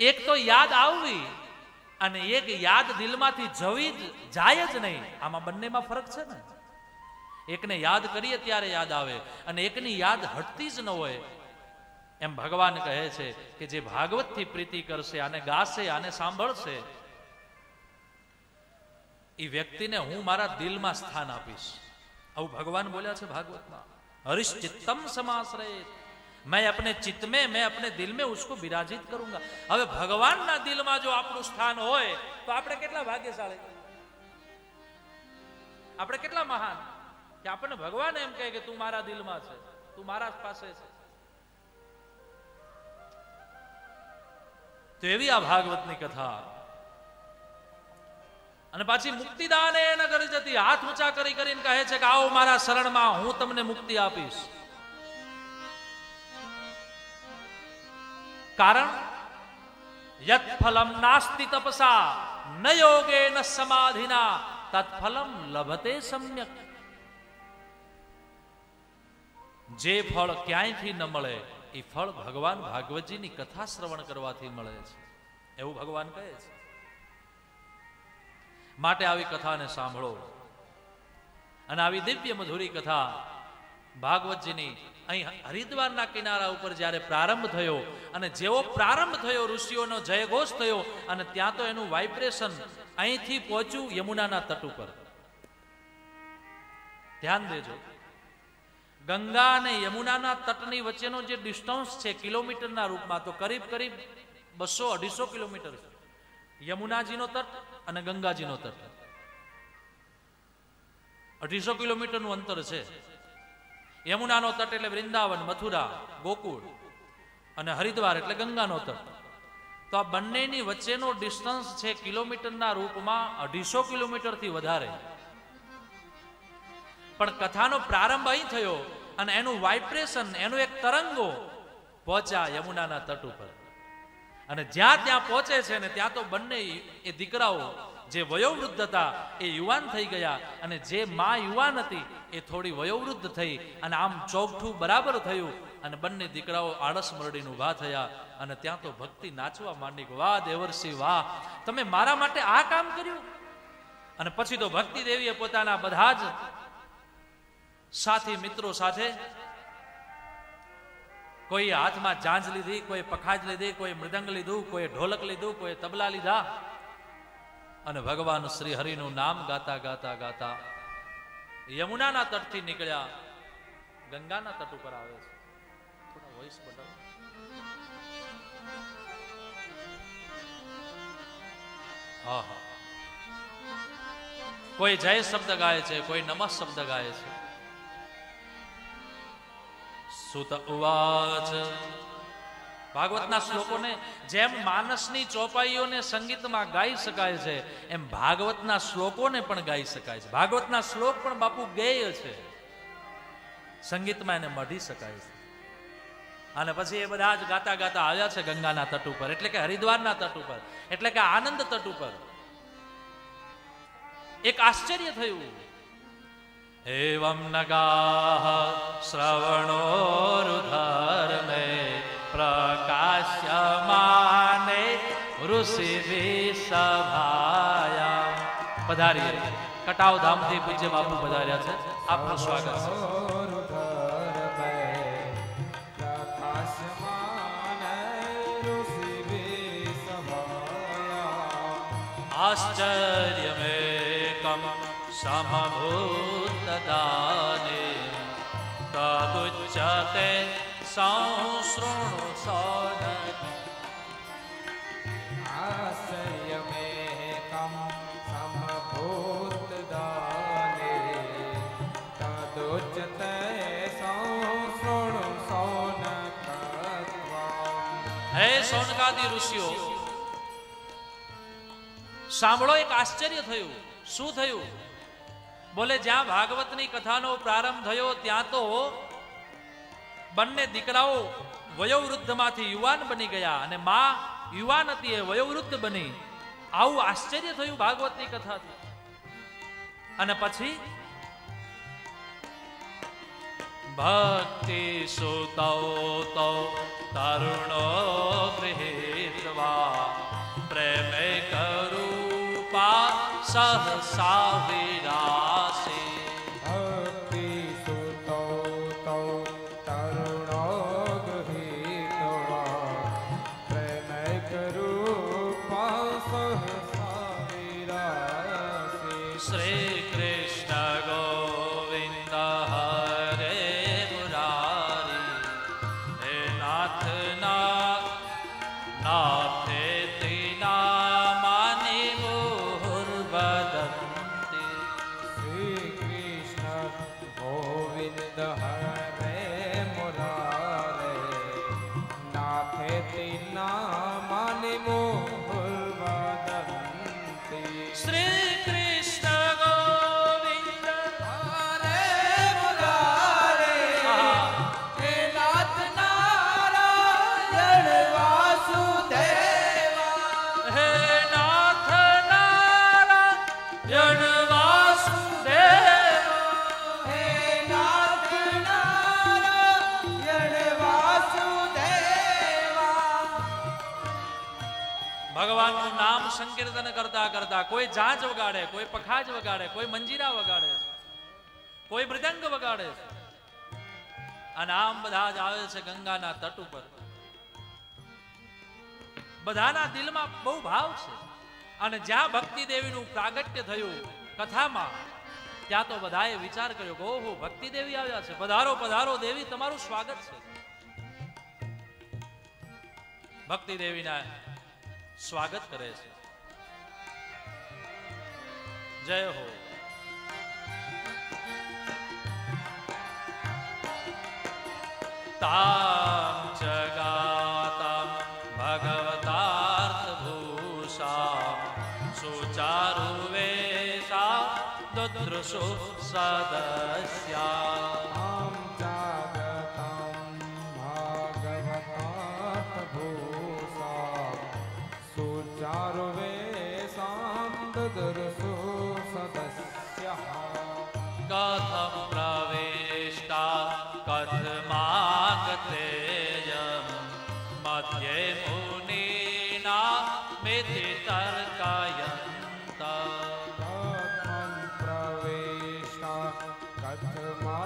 એક તો યાદ આવવી અને એક યાદ દિલમાંથી જવી જાય જ નહીં. આમાં બંનેમાં ફરક છે ને. એકને યાદ કરીએ ત્યારે યાદ આવે અને એકની યાદ હટતી જ ન હોય. એમ ભગવાન કહે છે કે જે ભાગવતથી પ્રીતિ કરશે, આને ગાશે, આને સાંભળશે, એ વ્યક્તિને હું મારા દિલમાં સ્થાન આપીશ. આવું ભગવાન બોલ્યા છે ભાગવતમાં. हरिश्चित्तम समाश्रयेत, मैं अपने चित्त में, मैं अपने दिल में उसको विराजित करूंगा. હવે ભગવાનના દિલમાં જો આપણું સ્થાન હોય તો આપણે કેટલા ભાગ્યશાળી, આપણે કેટલા મહાન કે આપણને ભગવાન એમ કહે કે તું મારા દિલમાં છે, તું મારા પાસે છે. તો એવી આ ભાગવતની કથા. અને પાછી મુક્તિદાન એ નગર જતી, હાથ ઊંચા કરીને કહે છે કે આવો મારા શરણમાં, હું તમને મુક્તિ આપીશ. કારણ યત ફલમ નાસ્તિ તપસા ન યોગે ન સમાધિના તત્ફલમ લભતે સમ્યક. જે ફળ ક્યાંયથી ન મળે એ ફળ ભગવાન ભાગવતજીની કથા શ્રવણ કરવાથી મળે છે, એવું ભગવાન કહે છે. માટે આવી કથાને સાંભળો. અને આવી દિવ્ય મધુરી કથા ભાગવતજીની અહીં હરિદ્વારના કિનારા ઉપર જ્યારે પ્રારંભ થયો, અને જેવો પ્રારંભ થયો ઋષિઓનો જયઘોષ થયો, અને ત્યાં તો એનું વાઇબ્રેશન અહીંથી પહોંચ્યું યમુનાના તટ ઉપર. ધ્યાન દેજો, ગંગા અને યમુનાના તટની વચ્ચેનો જે ડિસ્ટન્સ છે કિલોમીટરના રૂપમાં, તો કરીબ 200-250 કિલોમીટર છે. યમુનાજીનો તટ અને ગંગાજીનો તટ 250 કિલોમીટરનું અંતર છે. યમુનાનો તટ એટલે વૃંદાવન, મથુરા, ગોકુળ, અને હરિદ્વાર એટલે ગંગાનો તટ. તો આ બંનેની વચ્ચેનો ડિસ્ટન્સ છે કિલોમીટરના રૂપમાં 250 કિલોમીટરથી વધારે. પણ કથાનો પ્રારંભ અહીં થયો અને એનું વાઇબ્રેશન, એનું એક તરંગો પહોંચ્યા યમુનાના તટ ઉપર. અને જ્યાં ત્યાં પહોંચે છે ને ત્યાં તો બંને એ દીકરાઓ જે વયોવૃદ્ધ હતા એ યુવાન થઈ ગયા, અને જે મા યુવાન હતી એ થોડી વયોવૃદ્ધ થઈ, અને આમ ચોકઠું બરાબર થયું, અને બંને દીકરાઓ આળસ મરડીને ઊભા થયા. અને ત્યાં તો ભક્તિ નાચવા માંડી, વાહ દેવર્ષિ વાહ, તમે મારા માટે આ કામ કર્યું. અને પછી તો ભક્તિ દેવીએ પોતાના બધા જ સાથી મિત્રો સાથે, કોઈ હાથમાં ઝાંઝ લીધી, કોઈ પખાજ લીધી, કોઈ મૃદંગ લીધું, કોઈ ઢોલક લીધું, કોઈ તબલા લીધા, અને ભગવાન શ્રી હરિનું નામ ગાતા ગાતા ગાતા યમુનાના તટથી નીકળ્યા, ગંગાના તટ ઉપર આવે છે. થોડા વોઇસ બદલો. હા હા, કોઈ જય શબ્દ ગાય છે, કોઈ નમઃ શબ્દ ગાય છે. સુત ઉવાચ, ભાગવતના શ્લોકોને જેમ માનસની ચોપાઈઓને સંગીતમાં ગાઈ શકાય છે, એમ ભાગવતના શ્લોકોને પણ ગાઈ શકાય છે. ભાગવતના શ્લોક પણ બાપુ ગેય છે, સંગીતમાં એને મઢી શકાય છે. અને પછી એ બધા જ ગાતા ગાતા આવ્યા છે ગંગાના તટ ઉપર, એટલે કે હરિદ્વારના તટ ઉપર, એટલે કે આનંદ તટ ઉપર. એક આશ્ચર્ય થયું. એવમ નગાહ શ્રવણોરુધર્મે પ્રકાશ્યમાને ઋષિભિ સભાયા. પધારીએ, કટાવ ધામથી પૂજ્ય બાપુ પધાર્યા છે, આપનું સ્વાગત છે. આશ્ચર્યમેકમ સમભૂતદાને તદુચ્યતે સંશૃણુ સૌનક. આશ્ચર્યમેકમ સમભૂતદાને તદુચ્યતે સંશૃણુ સૌનકત્વમ. હે સૌનકાદિ ઋષિઓ, સાંભળો, એક આશ્ચર્ય થયું. શું થયું? બોલે, જ્યાં ભાગવતની કથાનો પ્રારંભ થયો ત્યાં તો બંને દીકરાઓ વયોવૃદ્ધમાંથી યુવાન બની ગયા અને માં યુવાન હતી એ વયોવૃદ્ધ બની. આવું આશ્ચર્ય થયું ભાગવતની કથાથી. અને પછી ભક્તિ સુતૌ તૌ તરુણો ગૃહીત્વા પ્રેમે કરૂપા સહસા વિરાસે. ભક્તિ સુતો તૌ તરુણો ગૃહીત્વા પ્રેમૈક રૂપા સહસા વિરાસે. શ્રી કૃષ્ણ ગોવિંદ હરે મુરારી, હે નાથ ના નાથે ભગવાનનું નામ સંકીર્તન કરતા કરતા કોઈ ઝાંઝ વગાડે, કોઈ પખાજ વગાડે, કોઈ મંજીરા વગાડે, કોઈ મૃદંગ વગાડે, અને આમ બધા જ આવે છે ગંગાના તટ ઉપર. બધાના દિલમાં બહુ ભાવ છે. અને જ્યાં ભક્તિ દેવીનું પ્રાગટ્ય થયું કથામાં, ત્યાં તો બધાએ વિચાર કર્યો કે ઓહો, ભક્તિ દેવી આવ્યા છે, પધારો પધારો દેવી, તમારું સ્વાગત છે. ભક્તિ દેવીના સ્વાગત કરે છે. જય હો. તામ જગાતમ ભગવતાર્થ ભૂષા સુચારુ વેશા દદ્રશો સદસ્યા. કથમ પ્રવેષ્ટા કથમાગતેયમ મધ્યે મુનિના મિતિ તર્કયંતા. કથમ પ્રવેષ્ટા કથમાગતેયમ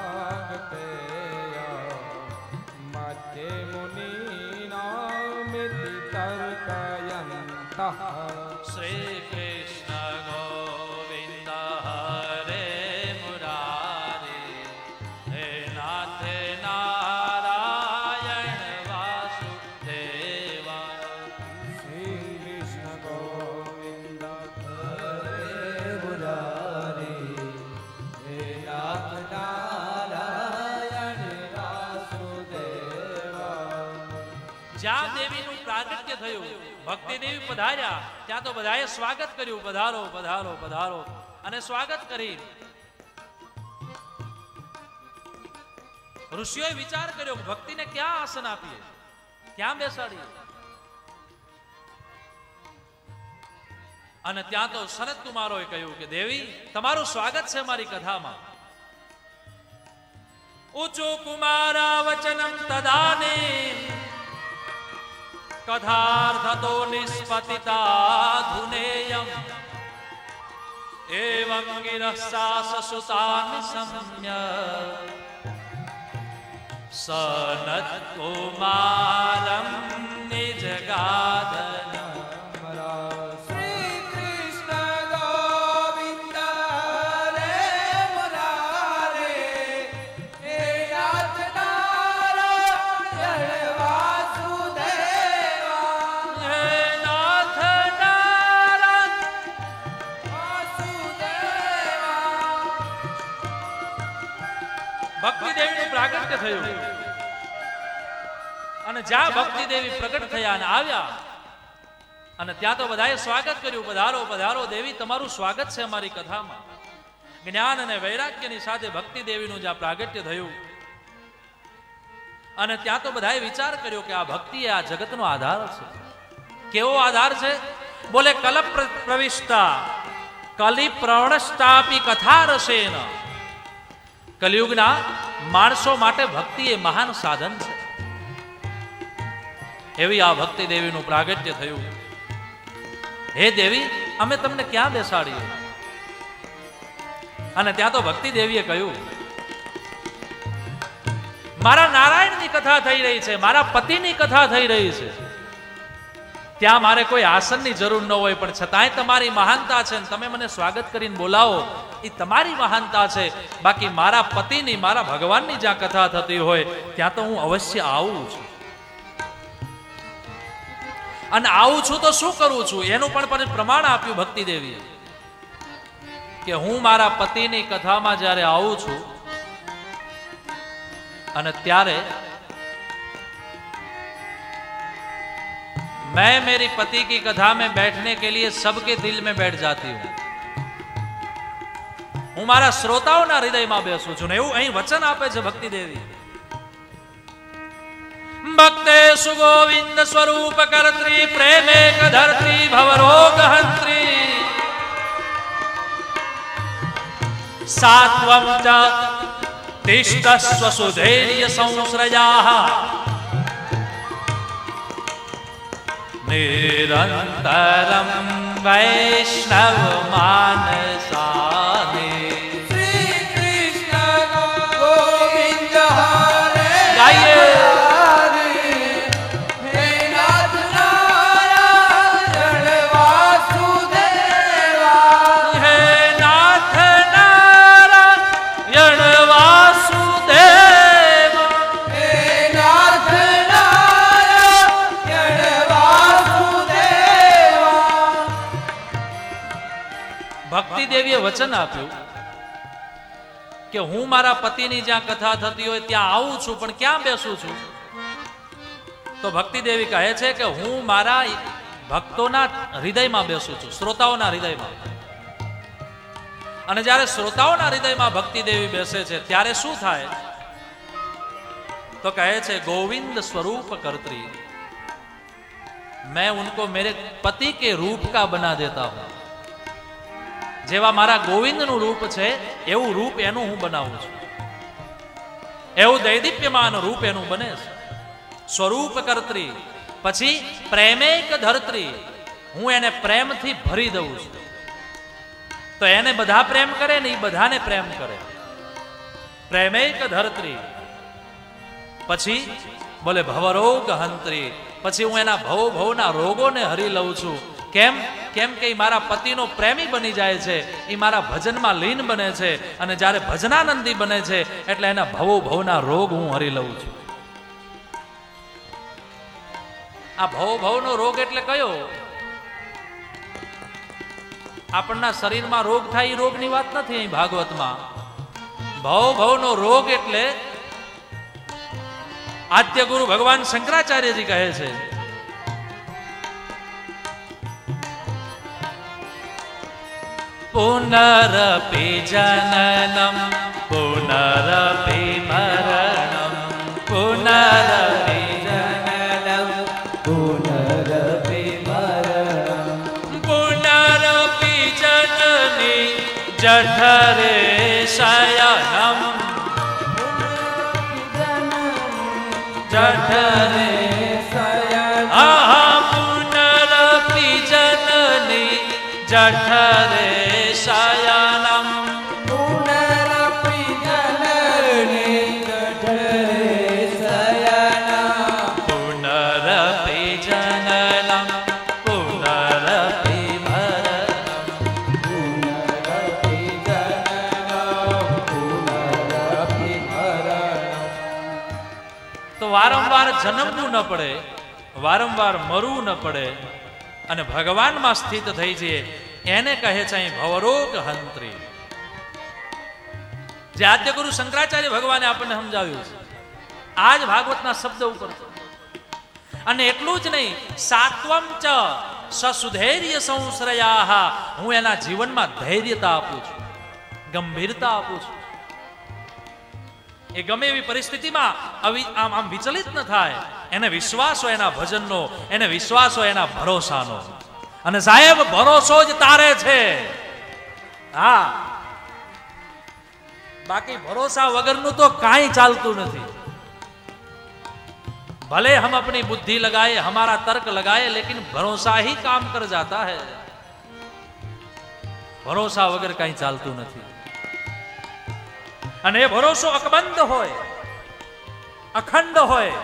મધ્યે મુનિના મિતિ તર્કયંતા. શ્રી કૃષ્ણ ગોવિંદ હરે મુરારી, જ્યાં દેવીનું પ્રાગટ્ય થયું, ભક્તિ દેવી પધાર્યા, ત્યાં તો બધાએ સ્વાગત કર્યું, પધારો પધારો પધારો, અને સ્વાગત કરી. ઋષિઓએ વિચાર કર્યો ભક્તિને ક્યાં આસન આપીએ, ક્યાં બેસાડીએ. અને ત્યાં તો સનત કુમારોએ કહ્યું કે દેવી તમારું સ્વાગત છે મારી કથામાં. ઊંચો કુમારા વચનમ તદાને કથાર્થતો નિષ્પતિતા ધુનેયમ એવં ગિરસાસ સુતાન સમય સનત કુમારમ નિજગાદન. ભક્તિ દેવીનું પ્રાગટ્ય થયું અને જ્યાં ભક્તિ દેવી પ્રગટ થયા અને આવ્યા અને ત્યાં તો બધાએ સ્વાગત કર્યું, પધારો પધારો દેવી તમારું સ્વાગત છે અમારી કથામાં. જ્ઞાન અને વૈરાગ્યની સાથે ભક્તિ દેવીનું જ્યાં પ્રાગટ્ય થયું અને ત્યાં તો બધાએ વિચાર કર્યો કે આ ભક્તિ એ આ જગતનો આધાર છે. કેવો આધાર છે? બોલે કલપ પ્રવિષ્ટા કલિ પ્રવણષ્ટાપી કથા રસેન. કલિયુગના માણસો માટે ભક્તિ એ મહાન સાધન છે. એવી આ ભક્તિ દેવીનું પ્રાગટ્ય થયું. હે દેવી અમે તમને ક્યાં બેસાડીએ? અને ત્યાં તો ભક્તિ દેવીએ કહ્યું મારા નારાયણની કથા થઈ રહી છે, મારા પતિની કથા થઈ રહી છે, ત્યાં મારે કોઈ આસનની જરૂર ન હોય, પણ છતાંય તમારી મહાનતા છે, તમે મને સ્વાગત કરીને બોલાવો એ તમારી મહાનતા છે. બાકી મારા પતિની, મારા ભગવાનની જ્યાં કથા થતી હોય ત્યાં તો હું અવશ્ય આવું છું. અને આવું છું તો શું કરું છું એનું પણ પ્રમાણ આપ્યું ભક્તિ દેવીએ કે હું મારા પતિની કથામાં જ્યારે આવું છું અને ત્યારે मैं मेरी पति की कथा में बैठने के लिए सबके दिल में बैठ जाती हूं. હું મારા શ્રોતાઓના હૃદયમાં બેસું છું ને એવું અહીં વચન આપે છે ભક્તિ દેવી. ભક્તે સુગોવિંદ સ્વરૂપ કર્ત્રી પ્રેમે કધર્ત્રી ભવરોગ હંત્રી સાત્વમ ચ તિષ્ઠસ્વ સુધૈર્ય સંશ્રયાઃ નિરંતરમ વૈષ્ણવ માનસાને. શ્રી કૃષ્ણ ગોવિંદ હરે ગાઈએ હે નાથ નારાયણ વાસુદેવા. હે નાથ નારાયણ વાસુદેવ. હે નાથ નારાયણ વાસુદેવા. ભક્તિ દેવીએ વચન આપ્યું કે હું મારા પતિની જ્યાં કથા થતી હોય ત્યાં આવું છું, પણ ક્યાં બેસું છું? તો ભક્તિ દેવી કહે છે કે હું મારા ભક્તોના હૃદયમાં બેસું છું, શ્રોતાઓના હૃદયમાં. અને જ્યારે શ્રોતાઓના હૃદયમાં ભક્તિ દેવી બેસે છે ત્યારે શું થાય? તો કહે છે गोविंद स्वरूप कर्त्री मैं उनको मेरे पति के रूप का बना देता हूं. જેવા મારા ગોવિંદનું રૂપ છે એવું રૂપ એનું હું બનાવું છું, એવું દૈદીપ્યમાન રૂપ એનું બને છે. સ્વરૂપ કર્ત્રી પછી પ્રેમેક ધર્ત્રી, હું એને પ્રેમથી ભરી દઉં છું. તો એને બધા પ્રેમ કરે ને એ બધાને પ્રેમ કરે. પ્રેમેક ધર્ત્રી પછી બોલે ભવરોગ હંત્રી, પછી હું એના ભવના રોગોને હરી લઉં છું. કેમ? કેમ કે મારા પતિનો પ્રેમી બની જાય છે, એ મારા ભજનમાં લીન બને છે, અને જ્યારે ભજનાનંદી બને છે એટલે એના ભવના રોગ હું હરી લઉં છું. આ ભવનો રોગ એટલે કયો? આપણના શરીરમાં રોગ થાય એ રોગની વાત નથી અહીં ભાગવતમાં. ભવનો રોગ એટલે આદ્ય ગુરુ ભગવાન શંકરાચાર્યજી કહે છે, પુનરપિ જનનમ પુનરપિ મરણમ પુનરપિ જનનમ પુનરપિ મરણમ પુનરપિ જનની જઠરે શયનમ જઠરે શયનમ પુનરપિ જનની જઠરે શયનમ પુનરપિ જનની જઠરે શયનમ પુનરપિ જનનમ પુનરપિ મરણમ પુનરપિ જનનમ પુનરપિ મરણમ. તો વારંવાર જન્મવું ન પડે, વારંવાર મરવું ન પડે અને ભગવાનમાં સ્થિત થઈ જઈએ, એને કહે છે અહીં ભવરોગ હંત્રી. જે આદ્ય ગુરુ શંકરાચાર્ય ભગવાને આપણને સમજાવ્યું છે આ જ ભાગવતના શબ્દ ઉપર. અને એટલું જ નહીં, સાત્વમ ચ સસુધૈર્ય સંશ્રયાહ, હું એના જીવનમાં ધૈર્યતા આપું છું, ગંભીરતા આપું છું. એ ગમે એવી પરિસ્થિતિમાં આમ વિચલિત ન થાય. એને વિશ્વાસ હોય એના ભજનનો, એને વિશ્વાસ હોય એના ભરોસાનો. અને સાહેબ ભરોસો જ તારે છે. હા, બાકી ભરોસા વગરનું તો કાંઈ ચાલતું નથી. भले हम अपनी बुद्धि लगाए, हमारा तर्क लगाए, लेकिन भरोसा ही काम कर जाता है. भरोसा वगैरह कहीं चालતું નથી. અને એ ભરોસો અકબંધ હોય, અખંડ હોય,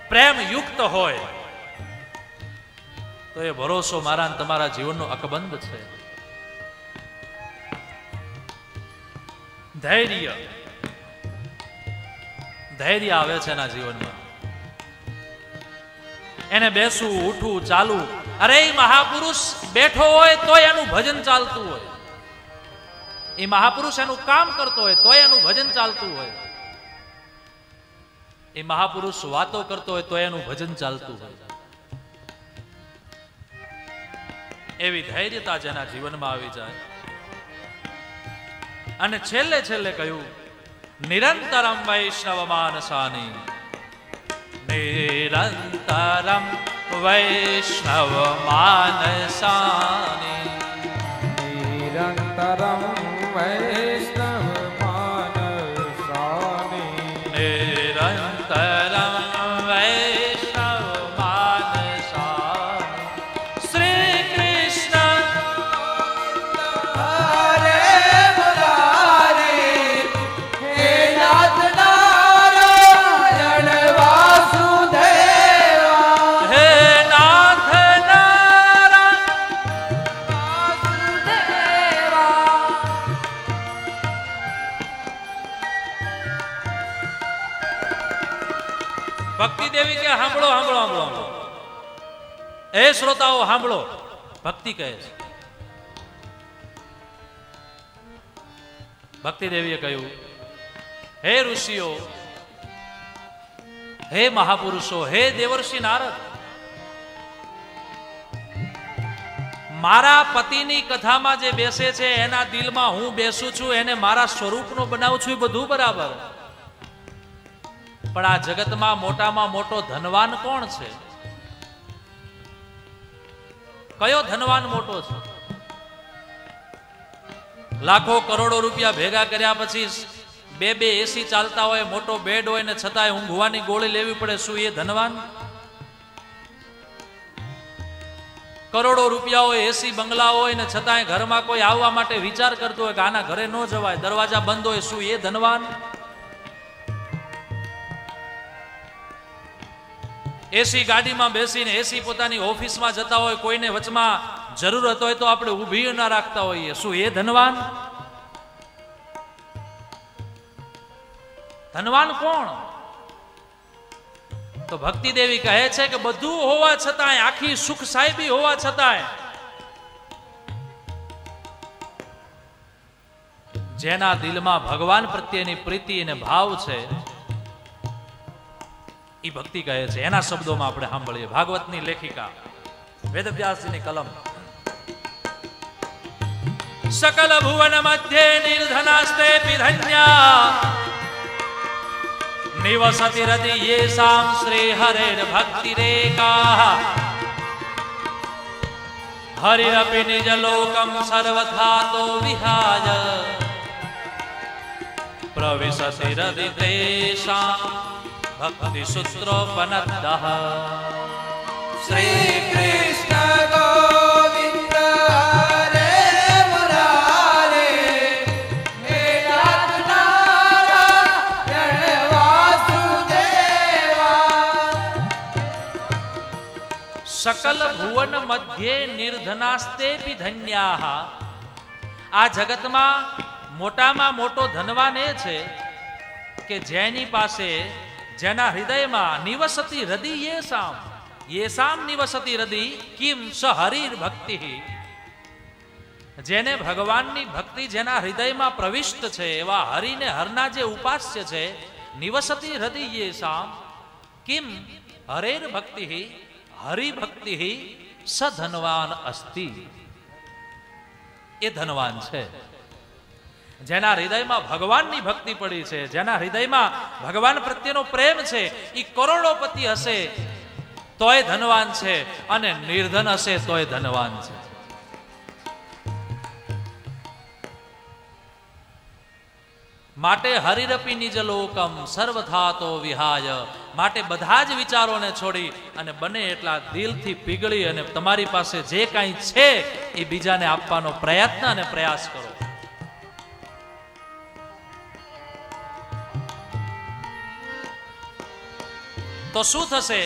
પ્રેમ યુક્ત હોય, તો એ ભરોસો મારા અને તમારા જીવનનો અકબંધ છે. ધૈર્ય, ધૈર્ય આવે છે એના જીવનમાં. એને બેસવું, ઉઠવું, ચાલવું. અરે એ મહાપુરુષ બેઠો હોય તો એનું ભજન ચાલતું હોય. એ મહાપુરુષ એનું કામ કરતો હોય તો એનું ભજન ચાલતું હોય. એ મહાપુરુષ વાતો કરતો હોય તો એનું ભજન ચાલતું હોય. એવી ધૈર્યતા જેના જીવનમાં આવી જાય. અને છેલ્લે છેલ્લે કહ્યું, નિરંતરમ વૈષ્ણવ માનસાની, નિરંતરમ વૈષ્ણવ માનસાની, નિરંતરમ વૈષ્ણવ માનસાની, નિરંતરમ વૈષ્ણવ માનસાની. શ્રી કૃષ્ણ હરે મુરારી, હે નાથ નારાયણ વાસુદેવા, હે નાથ નારાયણ વાસુદેવા. ભક્તિ દેવી કે સાંભળો સાંભળો સાંભળો, એ શ્રોતાઓ સાંભળો. ભક્તિ કહે છે, ભક્તિ દેવીએ કહ્યું, હે ઋષિઓ, હે મહાપુરુષો, હે દેવર્ષિ નારદ, મારા પતિની કથામાં જે બેસે છે એના દિલમાં હું બેસું છું, એને મારા સ્વરૂપનો બનાવું છું, એ બધું બરાબર. પણ આ જગતમાં મોટામાં મોટો ધનવાન કોણ છે? કયો ધનવાન મોટો છે? લાખો કરોડો રૂપિયા ભેગા કર્યા પછી બે બે એસી ચાલતા હોય, મોટો બેડ હોય ને છતાંય ઊંઘવાની ગોળી લેવી પડે, શું એ ધનવાન? કરોડો રૂપિયા હોય, એસી બંગલા હોય ને છતાંય ઘરમાં કોઈ આવવા માટે વિચાર કરતો હોય કે આના ઘરે ન જવાય, દરવાજા બંધ હોય, શું એ ધનવાન? એસી ગાડીમાં બેસીને એસી પોતાની ઓફિસમાં જતા હોય, કોઈને વચમાં જરૂરત હોય તો આપણે ઊભી ના રાખતા હોઈએ, શું એ ધનવાન? ધનવાન કોણ? તો ભક્તિ દેવી કહે છે કે બધું હોવા છતાંય, આખી સુખ સાહેબી હોવા છતાંય, જેના દિલમાં ભગવાન પ્રત્યેની પ્રીતિ અને ભાવ છે એ ભક્તિ કહે છે. એના શબ્દોમાં આપણે સાંભળીએ. ભાગવતની લેખિકા વેદવ્યાસજીની કલમ. સકલ ભુવન મધ્યે નિર્ધનાસ્તે ધન્યા નિવસતિ હૃદયેષાં શ્રી હરેર ભક્તિ રેકા હરિરપી નિજ લોકમ સર્વથા તો વિહાય પ્રવિશતિ હૃદયેષાં ભક્તિ સૂત્રોપનદ્દઃ. શ્રી કૃષ્ણ ગોવિંદ હરે મુરારે હે નાથ નારાયણ વાસુદેવા. સકલ ભુવન મધ્યે નિર્ધનાસ્તે ધન્યાઃ. આ જગતમાં મોટામાં મોટો ધનવાન એ છે કે જેની પાસે, જેના હૃદયમાં નિવસતી હૃદય યેષામ, યેષામ નિવસતી હૃદય કિમ સ હરિર ભક્તિ, જેને ભગવાનની ભક્તિ જેના હૃદયમાં પ્રવિષ્ટ છે એવા હરિને, હરના જે ઉપાસ્ય છે, નિવસતી હૃદય યેષામ કિમ હરેર ભક્તિ હરિભક્તિ સ ધનવાન અસ્તિ. એ ધનવાન છે જેના હૃદયમાં ભગવાનની ભક્તિ પડી છે, જેના હૃદયમાં ભગવાન પ્રત્યેનો પ્રેમ છે. એ કરોડોપતિ હશે તોય ધનવાન છે અને નિર્ધન હશે તોય ધનવાન છે. માટે હરિરપી નિજ લોકમ સર્વથા તો વિહાય. માટે બધા જ વિચારોને છોડી અને બને એટલા દિલથી પીગળી અને તમારી પાસે જે કાંઈ છે એ બીજાને આપવાનો પ્રયત્ન અને પ્રયાસ કરો. તો શું થશે?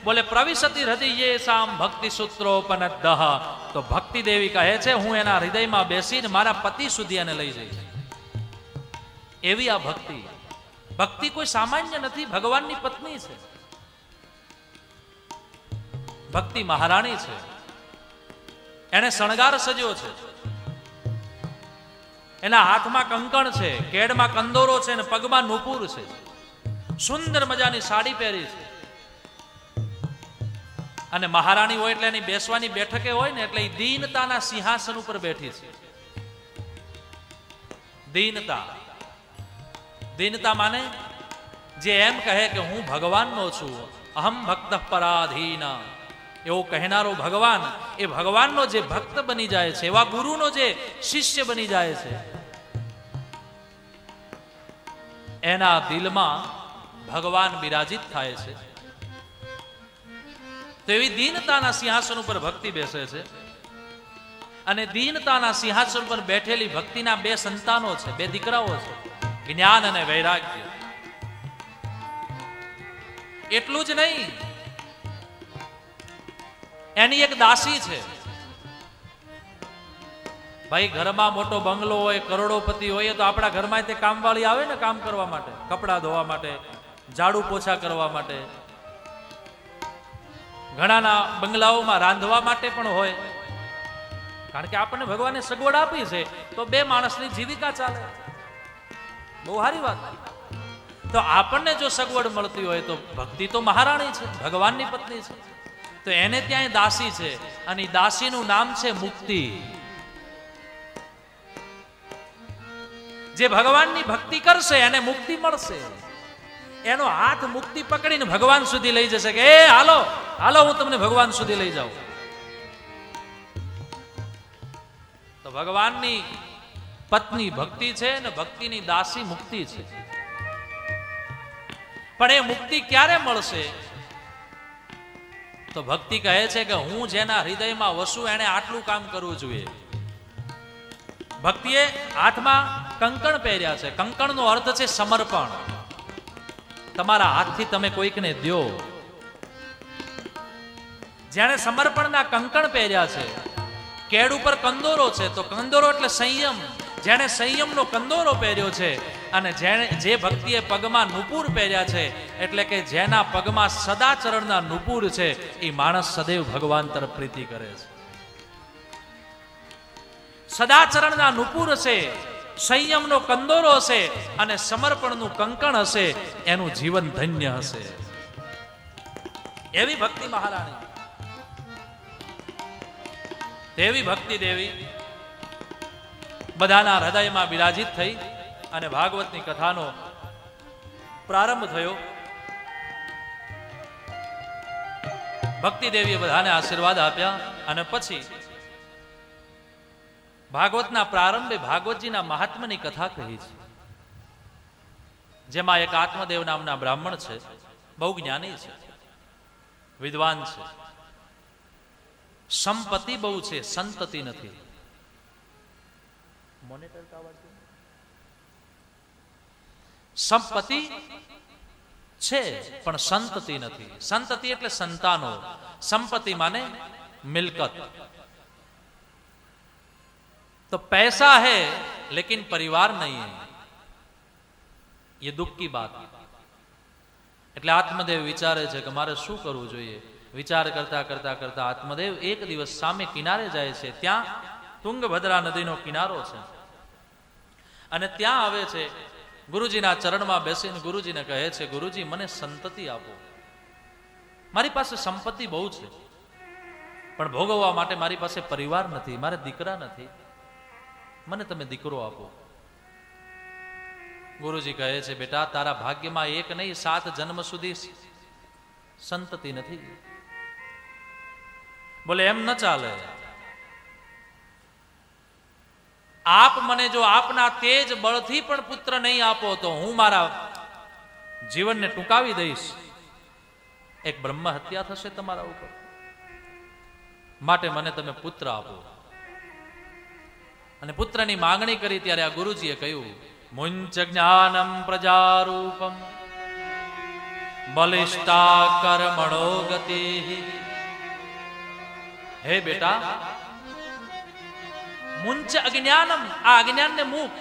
બોલે પ્રવિશતિ હૃદયેષાં ભક્તિ સૂત્રોપનદ્દઃ. તો ભક્તિ દેવી કહે છે હું એના હૃદયમાં બેસીને મારા પતિ સુધી એને લઈ જઈશ. એવી આ ભક્તિ. ભક્તિ કોઈ સામાન્ય નથી, ભગવાનની પત્ની છે. ભક્તિ મહારાણી છે. એને શણગાર સજ્યો છે. એના હાથમાં કંકણ છે, કેડમાં કંદોરો છે અને પગમાં નુપુર છે. સુંદર મજાની સાડી પહેરી છે. અને મહારાણી હોય એટલે એની બેસવાની બેઠકે હોય ને એટલે દીનતાના સિંહાસન ઉપર બેઠી છે. દીનતા, દીનતા માને જે એમ કહે કે હું ભગવાનનો છું, અહમ ભક્ત પરાધીન, એવો કહેનારો ભગવાન, એ ભગવાનનો જે ભક્ત બની જાય છે, એવા ગુરુનો જે શિષ્ય બની જાય છે, એના દિલમાં ભગવાન બિરાજિત થાય છે. તો એવી દીનતાના સિંહાસન ઉપર ભક્તિ બેસે છે. અને દીનતાના સિંહાસન પર બેઠેલી ભક્તિના બે સંતાનો છે, બે દીકરાઓ છે, જ્ઞાન અને વૈરાગ્ય. એટલું જ નહીં, એની એક દાસી છે. ભાઈ ઘરમાં મોટો બંગલો હોય, કરોડોપતિ હોય તો આપણા ઘરમાં તે કામવાળી આવે ને કામ કરવા માટે, કપડાં ધોવા માટે, ઝાડુ પોછા કરવા માટે. ઘણાના બંગલાઓમાં રાંધવા માટે પણ હોય, કારણ કે આપણને ભગવાને સગવડ આપી છે તો બે માણસની જીવિકા ચાલે. બહુ સારી વાત. તો આપણને જો સગવડ મળતી હોય તો ભક્તિ તો મહારાણી છે, ભગવાનની પત્ની છે. તો એને ત્યાં દાસી છે અને દાસીનું નામ છે મુક્તિ. જે ભગવાનની ભક્તિ કરશે એને મુક્તિ મળશે. એનો હાથ મુક્તિ પકડીને ભગવાન સુધી લઈ જશે કે એ હાલો હાલો હું તમને ભગવાન સુધી લઈ જાઉં. તો ભગવાનની પત્ની ભક્તિ છે ને ભક્તિની દાસી મુક્તિ છે. પણ એ મુક્તિ ક્યારે મળશે? તો ભક્તિ કહે છે કે હું જેના હૃદયમાં વસું એને આટલું કામ કરવું જોઈએ. ભક્તિએ હાથમાં કંકણ પહેર્યા છે. કંકણનો અર્થ છે સમર્પણ. તમારા હાથથી તમે કોઈકને દ્યો. જેણે સમર્પણના કંકણ પહેર્યા છે, કેડ ઉપર કંદોરો છે તો કંદોરો એટલે સંયમ. જેણે સંયમનો કંદોરો પહેર્યો છે અને જે ભક્તિએ પગમાં નુપુર પહેર્યા છે, એટલે કે જેના પગમાં સદાચરણના નુપુર છે, એ માણસ સદૈવ ભગવાન તરફ પ્રીતિ કરે છે. સદાચરણના નુપુર હશે, સંયમનો કંદોરો હશે અને સમર્પણનું કંકણ હશે, એનું જીવન ધન્ય હશે. એવી ભક્તિ મહારાણી, તેવી ભક્તિ દેવી બધાના હૃદયમાં બિરાજિત થઈ અને ભાગવતની કથાનો પ્રારંભ થયો. ભક્તિ દેવીએ બધાને આશીર્વાદ આપ્યા અને પછી ભાગવતના પ્રારંભે ભાગવતજીના મહાત્માની કથા કહી છે, જેમાં એક આત્મદેવ નામના બ્રાહ્મણ છે, બહુ જ્ઞાની છે, વિદ્વાન છે, સંપત્તિ બહુ છે, સંતતિ નથી. સંપત્તિ છે પણ સંતતિ નથી. સંતતિ એટલે સંતાનો, સંપત્તિ માને મિલકત. तो पैसा है लेकिन परिवार नहीं है, ये दुख की बात. એટલે આત્મદેવ વિચારે છે કે મારે શું કરવું જોઈએ. વિચાર કરતા કરતા કરતા આત્મદેવ એક દિવસ સામે કિનારે જાય છે. ત્યાં તુંગભદ્રા નદીનો કિનારો છે અને ત્યાં આવે છે, ગુરુજીના ચરણમાં બેસીને ગુરુજીને કહે છે, ગુરુજી મને સંતતિ આપો. મારી પાસે સંપત્તિ બહુ છે પણ ભોગવવા માટે મારી પાસે પરિવાર નથી, મારે દીકરા નથી, મને તમે દીકરો આપો. ગુરુજી કહે છે, બેટા તારા ભાગ્યમાં એક નહીં 7 જન્મ સુધી સંતતિ નથી. બોલે એમ ન ચાલે. આપ મને જો આપના તેજ બળથી પણ પુત્ર નહીં આપો તો હું મારા જીવનને ટૂંકાવી દઈશ. એક બ્રહ્મ હત્યા થશે તમારા ઉપર, માટે મને તમે પુત્ર આપો. અને પુત્રની માંગણી કરી ત્યારે આ ગુરુજીએ કહ્યું, મુંચ જ્ઞાનમ પ્રજારૂપમ બલિષ્ઠા કર્મણો ગતિ. હે બેટા, મુંચ અજ્ઞાનમ, આ અજ્ઞાનને મૂક.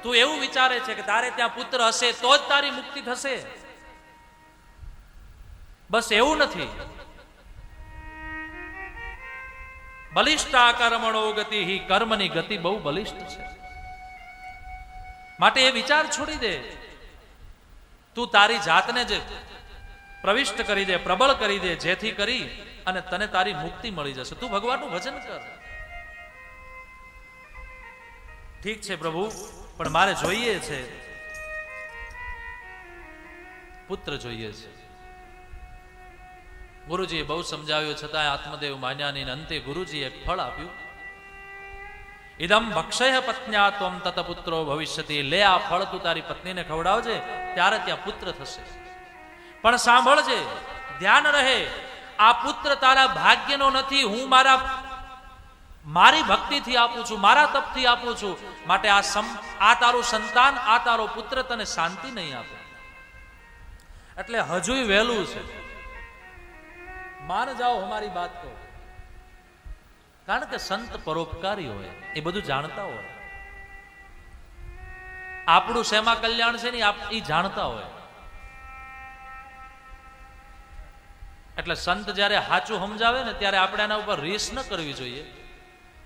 તું એવું વિચારે છે કે તારે ત્યાં પુત્ર હશે તો જ તારી મુક્તિ થશે. બસ એવું નથી. બલિષ્ઠા કર્મણો ગતિ, કર્મની ગતિ બહુ બલિષ્ઠ છે. માટે એ વિચાર છોડી દે. તું તારી જાતને જે પ્રવિષ્ટ કરી દે, પ્રબળ કરી દે, જેથી કરી અને તને તારી મુક્તિ મળી જશે. તું ભગવાનનું ભજન કર. ઠીક છે પ્રભુ, પણ મારે જોઈએ છે, પુત્ર જોઈએ છે. ગુરુજીએ બહુ સમજાવ્યું છતાં આત્મદેવ માન્યા નહીં. અંતે ગુરુજીએ એક ફળ આપ્યું. ઇદમ ભક્ષય પત્ન્યા ત્વમ તત પુત્રો ભવિષ્યતિ. લે આ ફળ તું તારી પત્નીને ખવડાવજે, ત્યારે ત્યાં પુત્ર થશે. પણ સાંભળજે, ધ્યાન રહે, આ પુત્ર તારા ભાગ્યનો નથી, હું મારી ભક્તિથી આપું છું, મારા તપથી આપું છું. માટે આ તારું સંતાન, આ તારો પુત્ર તને શાંતિ નહીં આપે. એટલે હજુય વહેલું છે, માન જાઓ હમારી બાત કો. કારણ કે સંત પરોપકારી હોય, એ બધું જાણતા હોય. આપણું શેમાં કલ્યાણ છે ને એ જાણતા હોય. એટલે સંત જ્યારે સાચું સમજાવે ને ત્યારે આપણે એના ઉપર રીસ ન કરવી જોઈએ,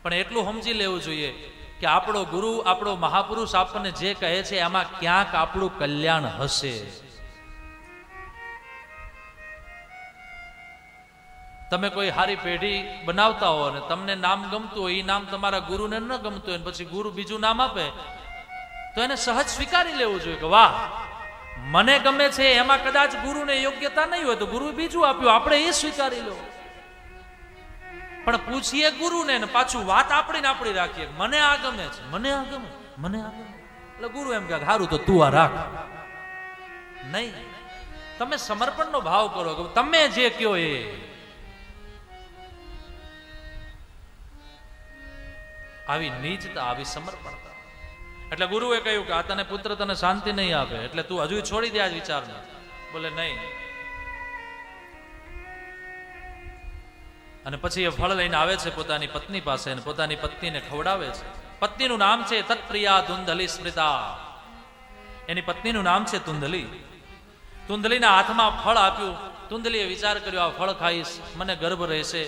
પણ એટલું સમજી લેવું જોઈએ કે આપણો ગુરુ, આપણો મહાપુરુષ આપણને જે કહે છે એમાં ક્યાંક આપણું કલ્યાણ હશે. તમે કોઈ સારી પેઢી બનાવતા હો અને તમને નામ ગમતું હોય, એ નામ તમારા ગુરુને ન ગમતું હોય, પછી ગુરુ બીજું નામ આપે તો એને સહજ સ્વીકારી લેવું જોઈએ કે વાહ, મને ગમે છે, એમાં કદાચ ગુરુને યોગ્યતા નહીં હોય તો ગુરુ બીજું આપ્યું, આપણે એ સ્વીકારી લો. પણ પૂછીએ ગુરુને ને પાછું વાત આપણી રાખીએ, મને આ ગમે છે, મને આ ગમે, મને આ ગમે. એટલે ગુરુ એમ કહે સારું તો તું આ રાખ. નહીં, તમે સમર્પણનો ભાવ કરો કે તમે જે કયો એ. આવી નીચતા, આવી સમર્પણતા. એટલે ગુરુએ કહ્યું કે આ તને પુત્ર તને શાંતિ નહીં આપે, એટલે તું હજુ છોડી દે આ વિચારને. બોલે નહીં. અને પછી એ ફળ લઈને આવે છે પોતાની પત્ની પાસે અને પોતાની પત્નીને ખવડાવે છે. પત્નીનું નામ છે તત્પ્રિયા તુંધલી સ્મૃતા. એની પત્નીનું નામ છે તુંધલી. તુંધલીના હાથમાં ફળ આપ્યું. તુંધલીએ વિચાર કર્યો, આ ફળ ખાઈશ, મને ગર્ભ રહેશે,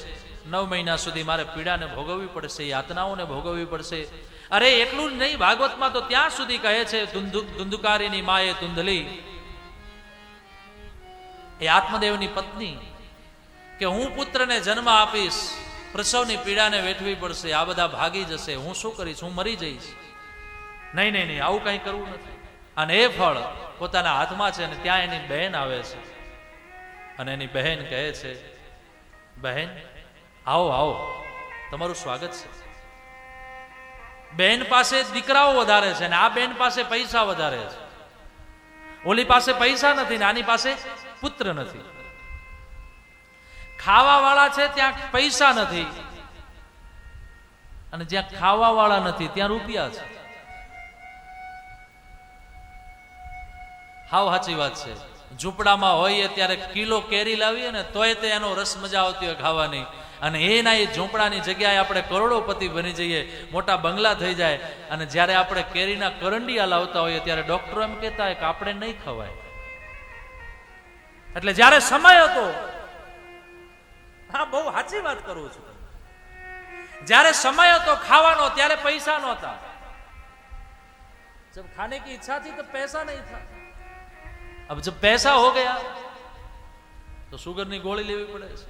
9 મહિના સુધી મારે પીડાને ભોગવવી પડશે, યાતનાઓને ભોગવવી પડશે. અરે એટલું જ નહીં, ભાગવતમાં તો ત્યાં સુધી કહે છે, ધુંધુકારીની માએ તુંધલી, એ આત્મદેવની પત્ની, કે હું પુત્રને જન્મ આપીશ, પ્રસવની પીડાને વેઠવી પડશે, આ બધા ભાગી જશે, હું શું કરીશ, હું મરી જઈશ. નહીં નહીં નહીં, આવું કંઈ કરવું નથી. અને એ ફળ પોતાના હાથમાં છે. અને ત્યાં એની બહેન આવે છે અને એની બહેન કહે છે, બહેન આવો આવો, તમારું સ્વાગત છે. બહેન પાસે દીકરાઓ વધારે છે અને આ બહેન પાસે પૈસા વધારે છે. ઓલી પાસે પૈસા નથી ને આની પાસે પુત્ર નથી. ખાવા વાળા છે ત્યાં પૈસા નથી, અને જ્યાં ખાવા વાળા નથી ત્યાં રૂપિયા છે. હાવ સાચી વાત છે. ઝૂંપડામાં હોઈએ ત્યારે કિલો કેરી લાવીએ ને તોય તે એનો રસ મજા આવતી હોય ખાવાની, અને એના એ ઝૂંપડાની જગ્યાએ આપણે કરોડોપતિ બની જઈએ, મોટા બંગલા થઈ જાય, અને જ્યારે આપણે કેરીના કરંડિયા લાવતા હોઈએ ત્યારે ડોક્ટરો એમ કહેતા હોય કે આપણે નહીં ખવાય. એટલે જ્યારે સમય હતો, હા બહુ સાચી વાત કરું છું, જ્યારે સમય હતો ખાવાનો ત્યારે પૈસા નહોતા. जब खाने की इच्छा थी तो पैसा नहीं था. अब जब पैसा हो गया तो शुगर ની ગોળી લેવી પડે છે.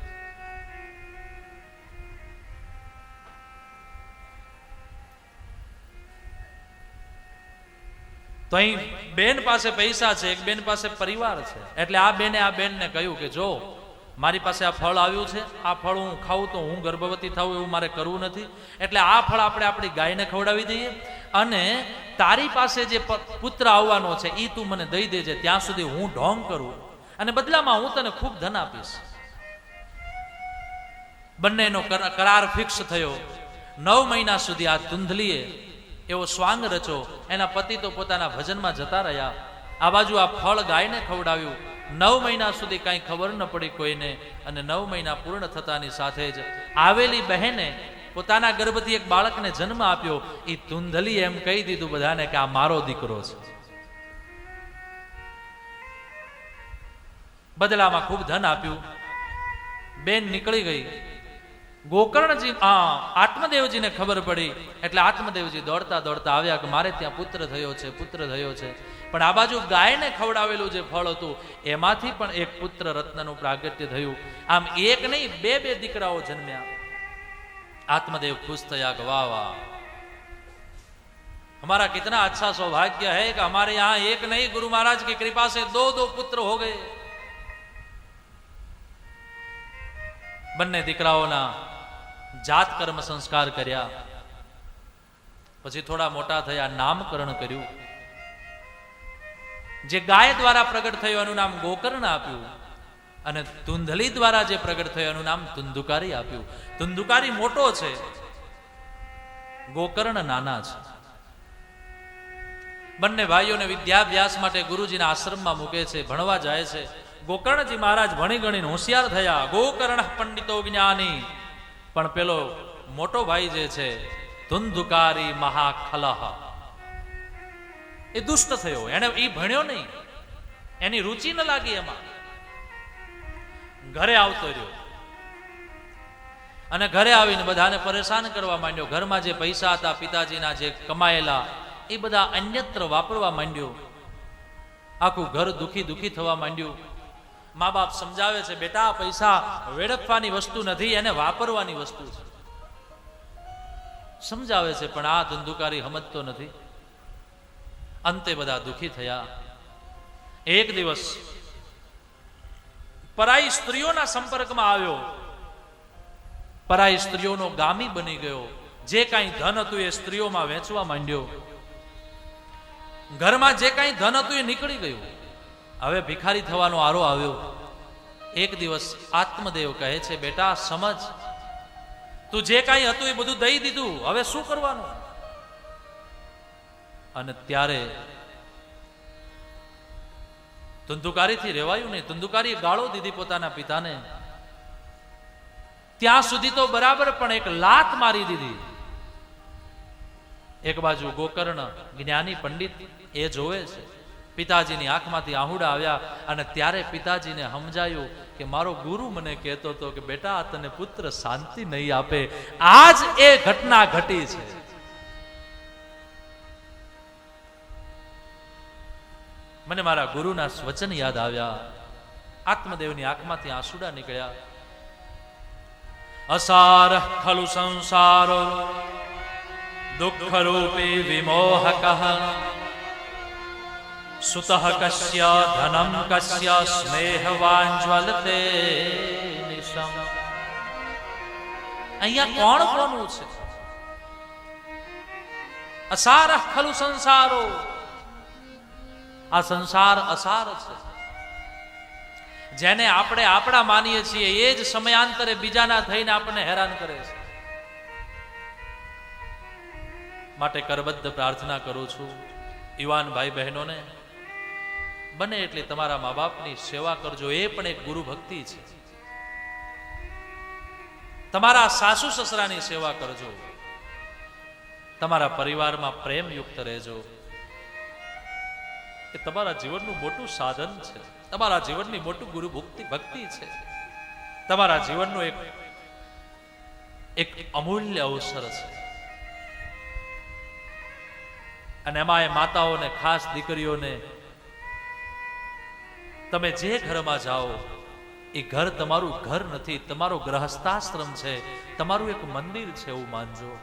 તો અહીં બેન પાસે પૈસા છે, એક બેન પાસે પરિવાર છે. એટલે આ બેને આ બેનને કહ્યું કે જો મારી પાસે આ ફળ આવ્યું છે, આ ફળ હું ખાઉં તો હું ગર્ભવતી થાઉં એવું મારે કરવું નથી, એટલે આ ફળ આપણે આપણી ગાયને ખવડાવી દઈએ, અને તારી પાસે જે પુત્ર આવવાનો છે એ તું મને દઈ દેજે, ત્યાં સુધી હું ઢોંગ કરું અને બદલામાં હું તને ખૂબ ધન આપીશ. બંનેનો કરાર ફિક્સ થયો. 9 મહિના સુધી આ ધુંધલીએ એવો સ્વાંગ રચો. એના પતિ તો પોતાના ભજનમાં જતા રહ્યા. આ બાજુ આ ફળ ગાયને ખવડાવ્યું. 9 મહિના સુધી કાંઈ ખબર ન પડી કોઈને, અને 9 મહિના પૂર્ણ થતાની સાથે જ આવેલી બહેને પોતાના ગર્ભથી એક બાળકને જન્મ આપ્યો. એ ધુંધલી એમ કહી દીધું બધાને કે આ મારો દીકરો છે. બદલામાં ખૂબ ધન આપ્યું. બેન નીકળી ગઈ. ગોકર્ણજી આત્મદેવજીને ખબર પડી એટલે આત્મદેવજી દોડતા દોડતા આવ્યા કે મારે ત્યાં પુત્ર થયો છે, પુત્ર થયો છે. પણ આ બાજુ ગાયને ખવડાવેલું જે ફળ હતું એમાંથી પણ એક પુત્ર રત્નનું પ્રાગટ્ય થયું. આમ એક નહીં, બે દીકરાઓ જન્મ્યા. आत्मदेव खुश थया कि वाह वाह, हमारा कितना अच्छा सौभाग्य है कि हमारे यहां एक नहीं, गुरु महाराज की कृपा से 2 पुत्र हो गए. બંને દીકરાઓના જાત કર્મ સંસ્કાર કર્યા. પછી થોડા મોટા થયા, નામકરણ કર્યું. જે ગાય દ્વારા પ્રગટ થયું એનું નામ ગોકર્ણ આપ્યું, અને ધુંધલી દ્વારા જે પ્રગટ થયું એનું નામ ધુંધુકારી આપ્યું. ધુંધુકારી મોટો છે, ગોકર્ણ નાના છે. બંને ભાઈઓને વિદ્યાભ્યાસ માટે ગુરુજીના આશ્રમમાં મૂકે છે, ભણવા જાય છે. ગોકર્ણજી મહારાજ ભણી ગણીને હોશિયાર થયા. ગોકર્ણ પંડિતો જ્ઞાની. પણ પેલો મોટો ભાઈ જે છે ધુંધુકારી મહાખલહ, એ દુષ્ટ થયો. એને એ ભણ્યો નહીં, એની રુચિ ન લાગી એમાં. ઘરે આવતો રહ્યો અને ઘરે આવીને બધાને પરેશાન કરવા માંડ્યો. ઘરમાં જે પૈસા હતા પિતાજીના જે કમાયેલા એ બધા અન્યત્ર વાપરવા માંડ્યો. આખું ઘર દુખી થવા માંડ્યું. મા બાપ સમજાવે છે, બેટા પૈસા વેડફવાની વસ્તુ નથી, એને વાપરવાની વસ્તુ છે. સમજાવે છે, પણ આ ધંધુકારી સમજતો નથી. અંતે બધા દુખી થયા. એક દિવસ પરાઈ સ્ત્રીઓના સંપર્કમાં આવ્યો. પરાઈ સ્ત્રીઓનો ગામી બની ગયો. જે કાંઈ ધન હતું એ સ્ત્રીઓમાં વેચવા માંડ્યો. ઘરમાં જે કાંઈ ધન હતું એ નીકળી ગયું. હવે ભિખારી થવાનો આરો આવ્યો. એક દિવસ આત્મદેવ કહે છે, બેટા સમજ, તું જે કાંઈ હતું એ બધું દઈ દીધું, હવે શું કરવાનું? અને ત્યારે ધુંધુકારીથી રહેવાયું નહીં. ધુંધુકારીએ ગાળો દીધી પોતાના પિતાને. ત્યાં સુધી તો બરાબર, પણ એક લાત મારી દીધી. એક બાજુ ગોકર્ણ જ્ઞાની પંડિત એ જોવે છે. પિતાજીની આંખમાંથી આહુડા આવ્યા અને ત્યારે પિતાજીને સમજાયું કે મારો ગુરુ મને કહેતો હતો કે બેટા તને પુત્ર શાંતિ નહીં આપે. આજ એ ઘટના ઘટી છે. મને મારા ગુરુના વચન યાદ આવ્યા. આત્મદેવની આંખમાંથી આંસુડા નીકળ્યા. અસાર ખલુ સંસારો દુઃખ રૂપી વિમોહક સુતઃ કસ્ય ધનમ કસ્ય સ્નેહવાંજ્વલતે નિશમ. અહીંયા કોણ કોનું છે? અસાર ખલુ સંસારો. આ સંસાર અસાર છે. જેને આપણે આપણા માનીએ છીએ એ જ સમયાંતરે બીજાના થઈને આપણને હેરાન કરે છે. માટે કરબદ્ધ પ્રાર્થના કરું છું યુવાન ભાઈ બહેનોને, બને એટલે તમારા મા બાપની સેવા કરજો. એ પણ એક ગુરુ ભક્તિ છે. તમારા સાસુ સસરાની સેવા કરજો. તમારા પરિવારમાં પ્રેમયુક્ત રહેજો. એ તમારા જીવનનું મોટું સાધન છે. તમારા જીવનની મોટું ગુરુ ભક્તિ છે. તમારા જીવનનો એક અમૂલ્ય અવસર છે. અને એમાં એ માતાઓને, ખાસ દીકરીઓને, તમે જે ઘરમાં જાઓ એ ઘર તમારું ઘર નથી, તમારો ગ્રહસ્થાશ્રમ છે, તમારું એક મંદિર છે એવું માનજો.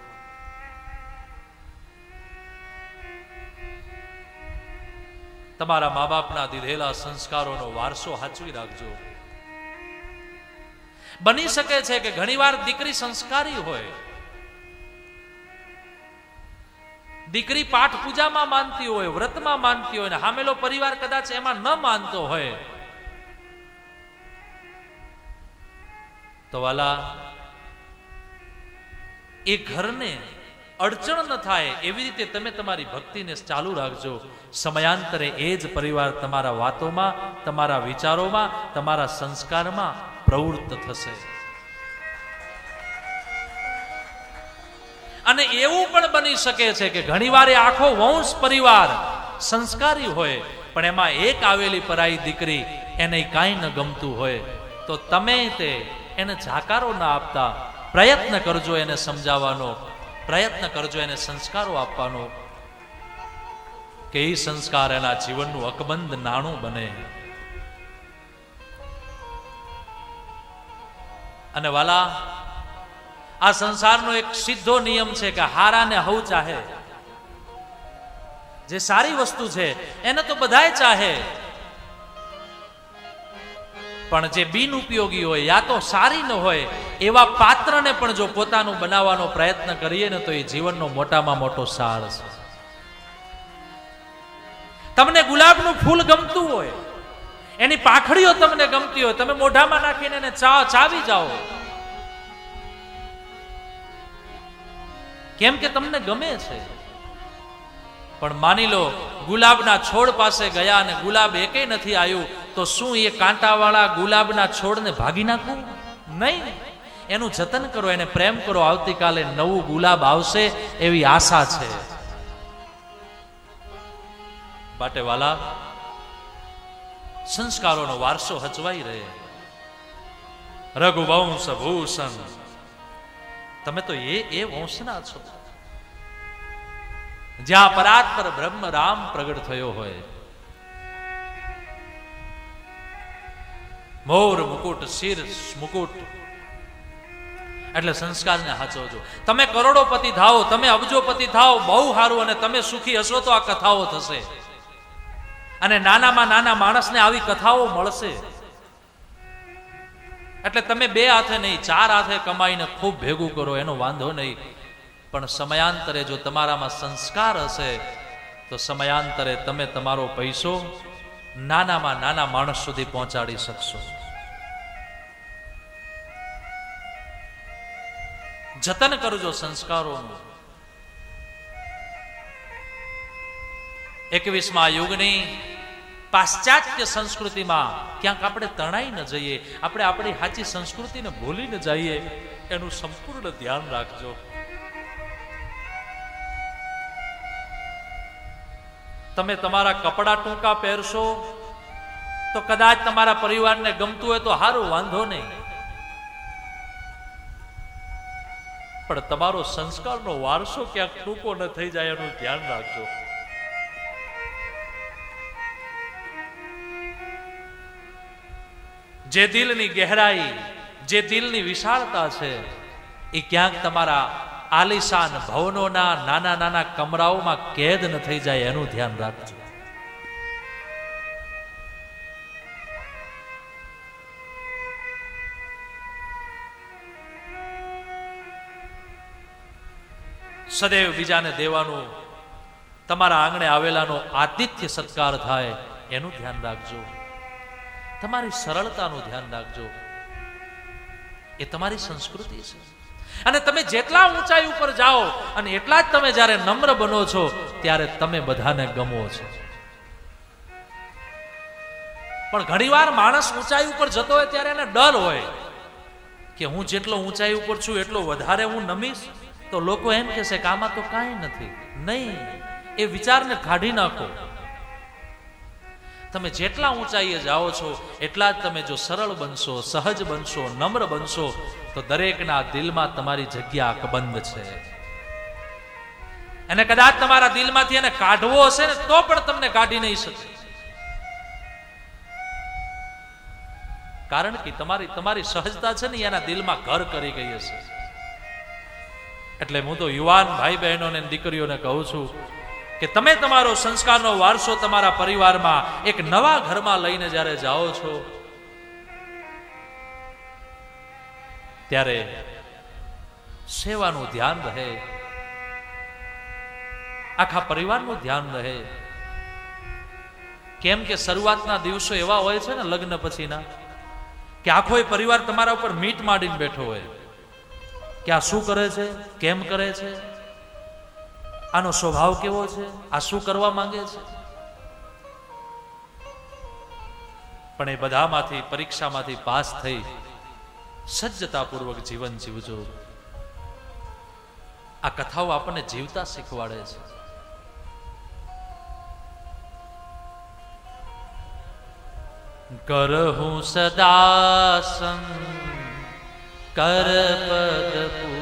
તમારા મા બાપના દીધેલા સંસ્કારોનો વારસો સાચવી રાખજો. બની શકે છે કે ઘણીવાર દીકરી સંસ્કારી હોય, દીકરી પાઠ પૂજામાં માનતી હોય, વ્રતમાં માનતી હોય, ને સામેલો પરિવાર કદાચ એમાં ન માનતો હોય, તો વાલા એ ઘરને અડચણ ન થાય એવી રીતે તમે તમારી ભક્તિને ચાલુ રાખજો. સમયાંતરે એ જ પરિવાર તમારા વાતોમાં, તમારા વિચારોમાં, તમારા સંસ્કારમાં પ્રવૃત્ત થશે. અને એવું પણ બની શકે છે કે ઘણીવાર એ આખો વંશ પરિવાર સંસ્કારી હોય, પણ એમાં એક આવેલી પરાઈ દીકરી એને કાંઈ ન ગમતું હોય, તો તમે તે એને જાકારો ના આપતા પ્રયત્ન કરજો, એને સમજાવવાનો પ્રયત્ન કરજો, એને સંસ્કારો આપવાનો, કે એ સંસ્કાર એના જીવનનું અકબંધ નાણું બને. અને વાલા, આ સંસારનો એક સીધો નિયમ છે કે હારાને હવ ચાહે. જે સારી વસ્તુ છે એને તો બધાય ચાહે, પણ જે બિન ઉપયોગી હોય, યા તો સારી ન હોય, એવા પાત્રને પણ જો પોતાનું બનાવવાનો પ્રયત્ન કરીએ ને, તો એ જીવનનો મોટામાં મોટો સાર છે. તમને ગુલાબનું ફૂલ ગમતું હોય, એની પાંખડીઓ તમને ગમતી હોય, તમે મોઢામાં નાખીને એને ચાવી જાઓ, કેમ કે તમને ગમે છે. પણ માની લો ગુલાબના છોડ પાસે ગયા અને ગુલાબ એકેય નથી આવ્યું, તો શું એ કાંટાવાળા ગુલાબના છોડને ભાગી નાખવું? નહીં. એનું જતન કરો, એને પ્રેમ કરો. આવતીકાલે નવું ગુલાબ આવશે એવી આશા છે. માટે વાલા, સંસ્કારોનો વારસો હચવાઈ રહે. રઘુવંશ ભૂષણ, તમે તો એ વંશના છો જ્યાં પરાત્પર બ્રહ્મ રામ પ્રગટ થયો હોય. મોર મુકુટ, શિર મુકુટ, એટલે સંસ્કારને હાચવજો. તમે કરોડોપતિ થાઓ, તમે અબજોપતિ થાઓ, બહુ સારું, અને તમે સુખી હશો તો આ કથાઓ થશે. અને નાનામાં નાના માણસને આવી કથાઓ મળશે. એટલે તમે 2 હાથે નહીં, 4 હાથે કમાઈને ખૂબ ભેગું કરો, એનો વાંધો નહીં. પણ સમયાંતરે જો તમારામાં સંસ્કાર હશે, તો સમયાંતરે તમે તમારો પૈસો નાનામાં નાના માણસ સુધી પહોંચાડી શકશો. જતન કરજો સંસ્કારોનું. 21મા યુગની પાશ્ચાત્ય સંસ્કૃતિમાં ક્યાંક આપણે તણાઈ ન જઈએ, આપણે આપણી સાચી સંસ્કૃતિને ભૂલી ન જઈએ, એનું સંપૂર્ણ ધ્યાન રાખજો. તમે તમારા કપડા ટૂંકા પહેરશો તો કદાચ તમારા પરિવારને ગમતું હોય તો સારું, વાંધો નહીં, પણ તમારો સંસ્કારનો વારસો ક્યાંક ટૂંકો ન થઈ જાય એનું ધ્યાન રાખજો. જે દિલની ગહેરાઈ, જે દિલની વિશાળતા છે એ ક્યાંક તમારા આલિશાન ભવનોના નાના નાના કમરાઓમાં કેદ ન થઈ જાય એનું ધ્યાન રાખજો. સદૈવ બીજાને દેવાનું, તમારા આંગણે આવેલાનો આતિથ્ય સત્કાર થાય એનું ધ્યાન રાખજો. તમારી સરળતાનું ધ્યાન રાખજો. એ તમારી સંસ્કૃતિ છે. અને તમે જેટલા ઊંચાઈ ઉપર જાઓ અને એટલા જ તમે જ્યારે નમ્ર બનો છો ત્યારે તમે બધાને ગમો છો. પણ ઘણીવાર માણસ ઊંચાઈ ઉપર જતો હોય ત્યારે એને ડર હોય કે હું જેટલો ઊંચાઈ ઉપર છું એટલો વધારે હું નમીશ તો લોકો એમ કહેશે કે આમાં તો કાંઈ નથી. નહીં, એ વિચારને કાઢી નાખો. તમે જેટલા ઊંચાઈએ જાઓ છો એટલા જ તમે જો સરળ બનશો, સહજ બનશો, નમ્ર બનશો તો દરેકના દિલમાં તમારી જગ્યા અકબંધ છે. અને કદાચ તમારા દિલમાંથી એને કાઢવો હશે ને તો પણ તમને કાઢી નહીં શકે. કારણ કે તમારી સહજતા છે ને એના દિલમાં ઘર કરી ગઈ હશે. એટલે હું તો યુવાન ભાઈ બહેનોને દીકરીઓને કહું છું કે તમે તમારો સંસ્કારનો વારસો તમારા પરિવારમાં એક નવા ઘરમાં લઈને જ્યારે જાઓ છો ત્યારે સેવાનું ધ્યાન રહે, આખા પરિવારનું ધ્યાન રહે. કેમ કે શરૂઆતના દિવસો એવા હોય છે ને લગ્ન પછીના કે આખો પરિવાર તમારા ઉપર મીટ માંડીને બેઠો હોય કે આ શું કરે છે, કેમ કરે છે, આનો સ્વભાવ કેવો છે, આ શું કરવા માંગે છે. પણ એ બધામાંથી પરીક્ષામાંથી પાસ થઈ સજ્જતાપૂર્વક જીવન જીવજો. આ કથાઓ આપણને જીવતા શીખવાડે છે. કરહું સદા સંગ કર પદ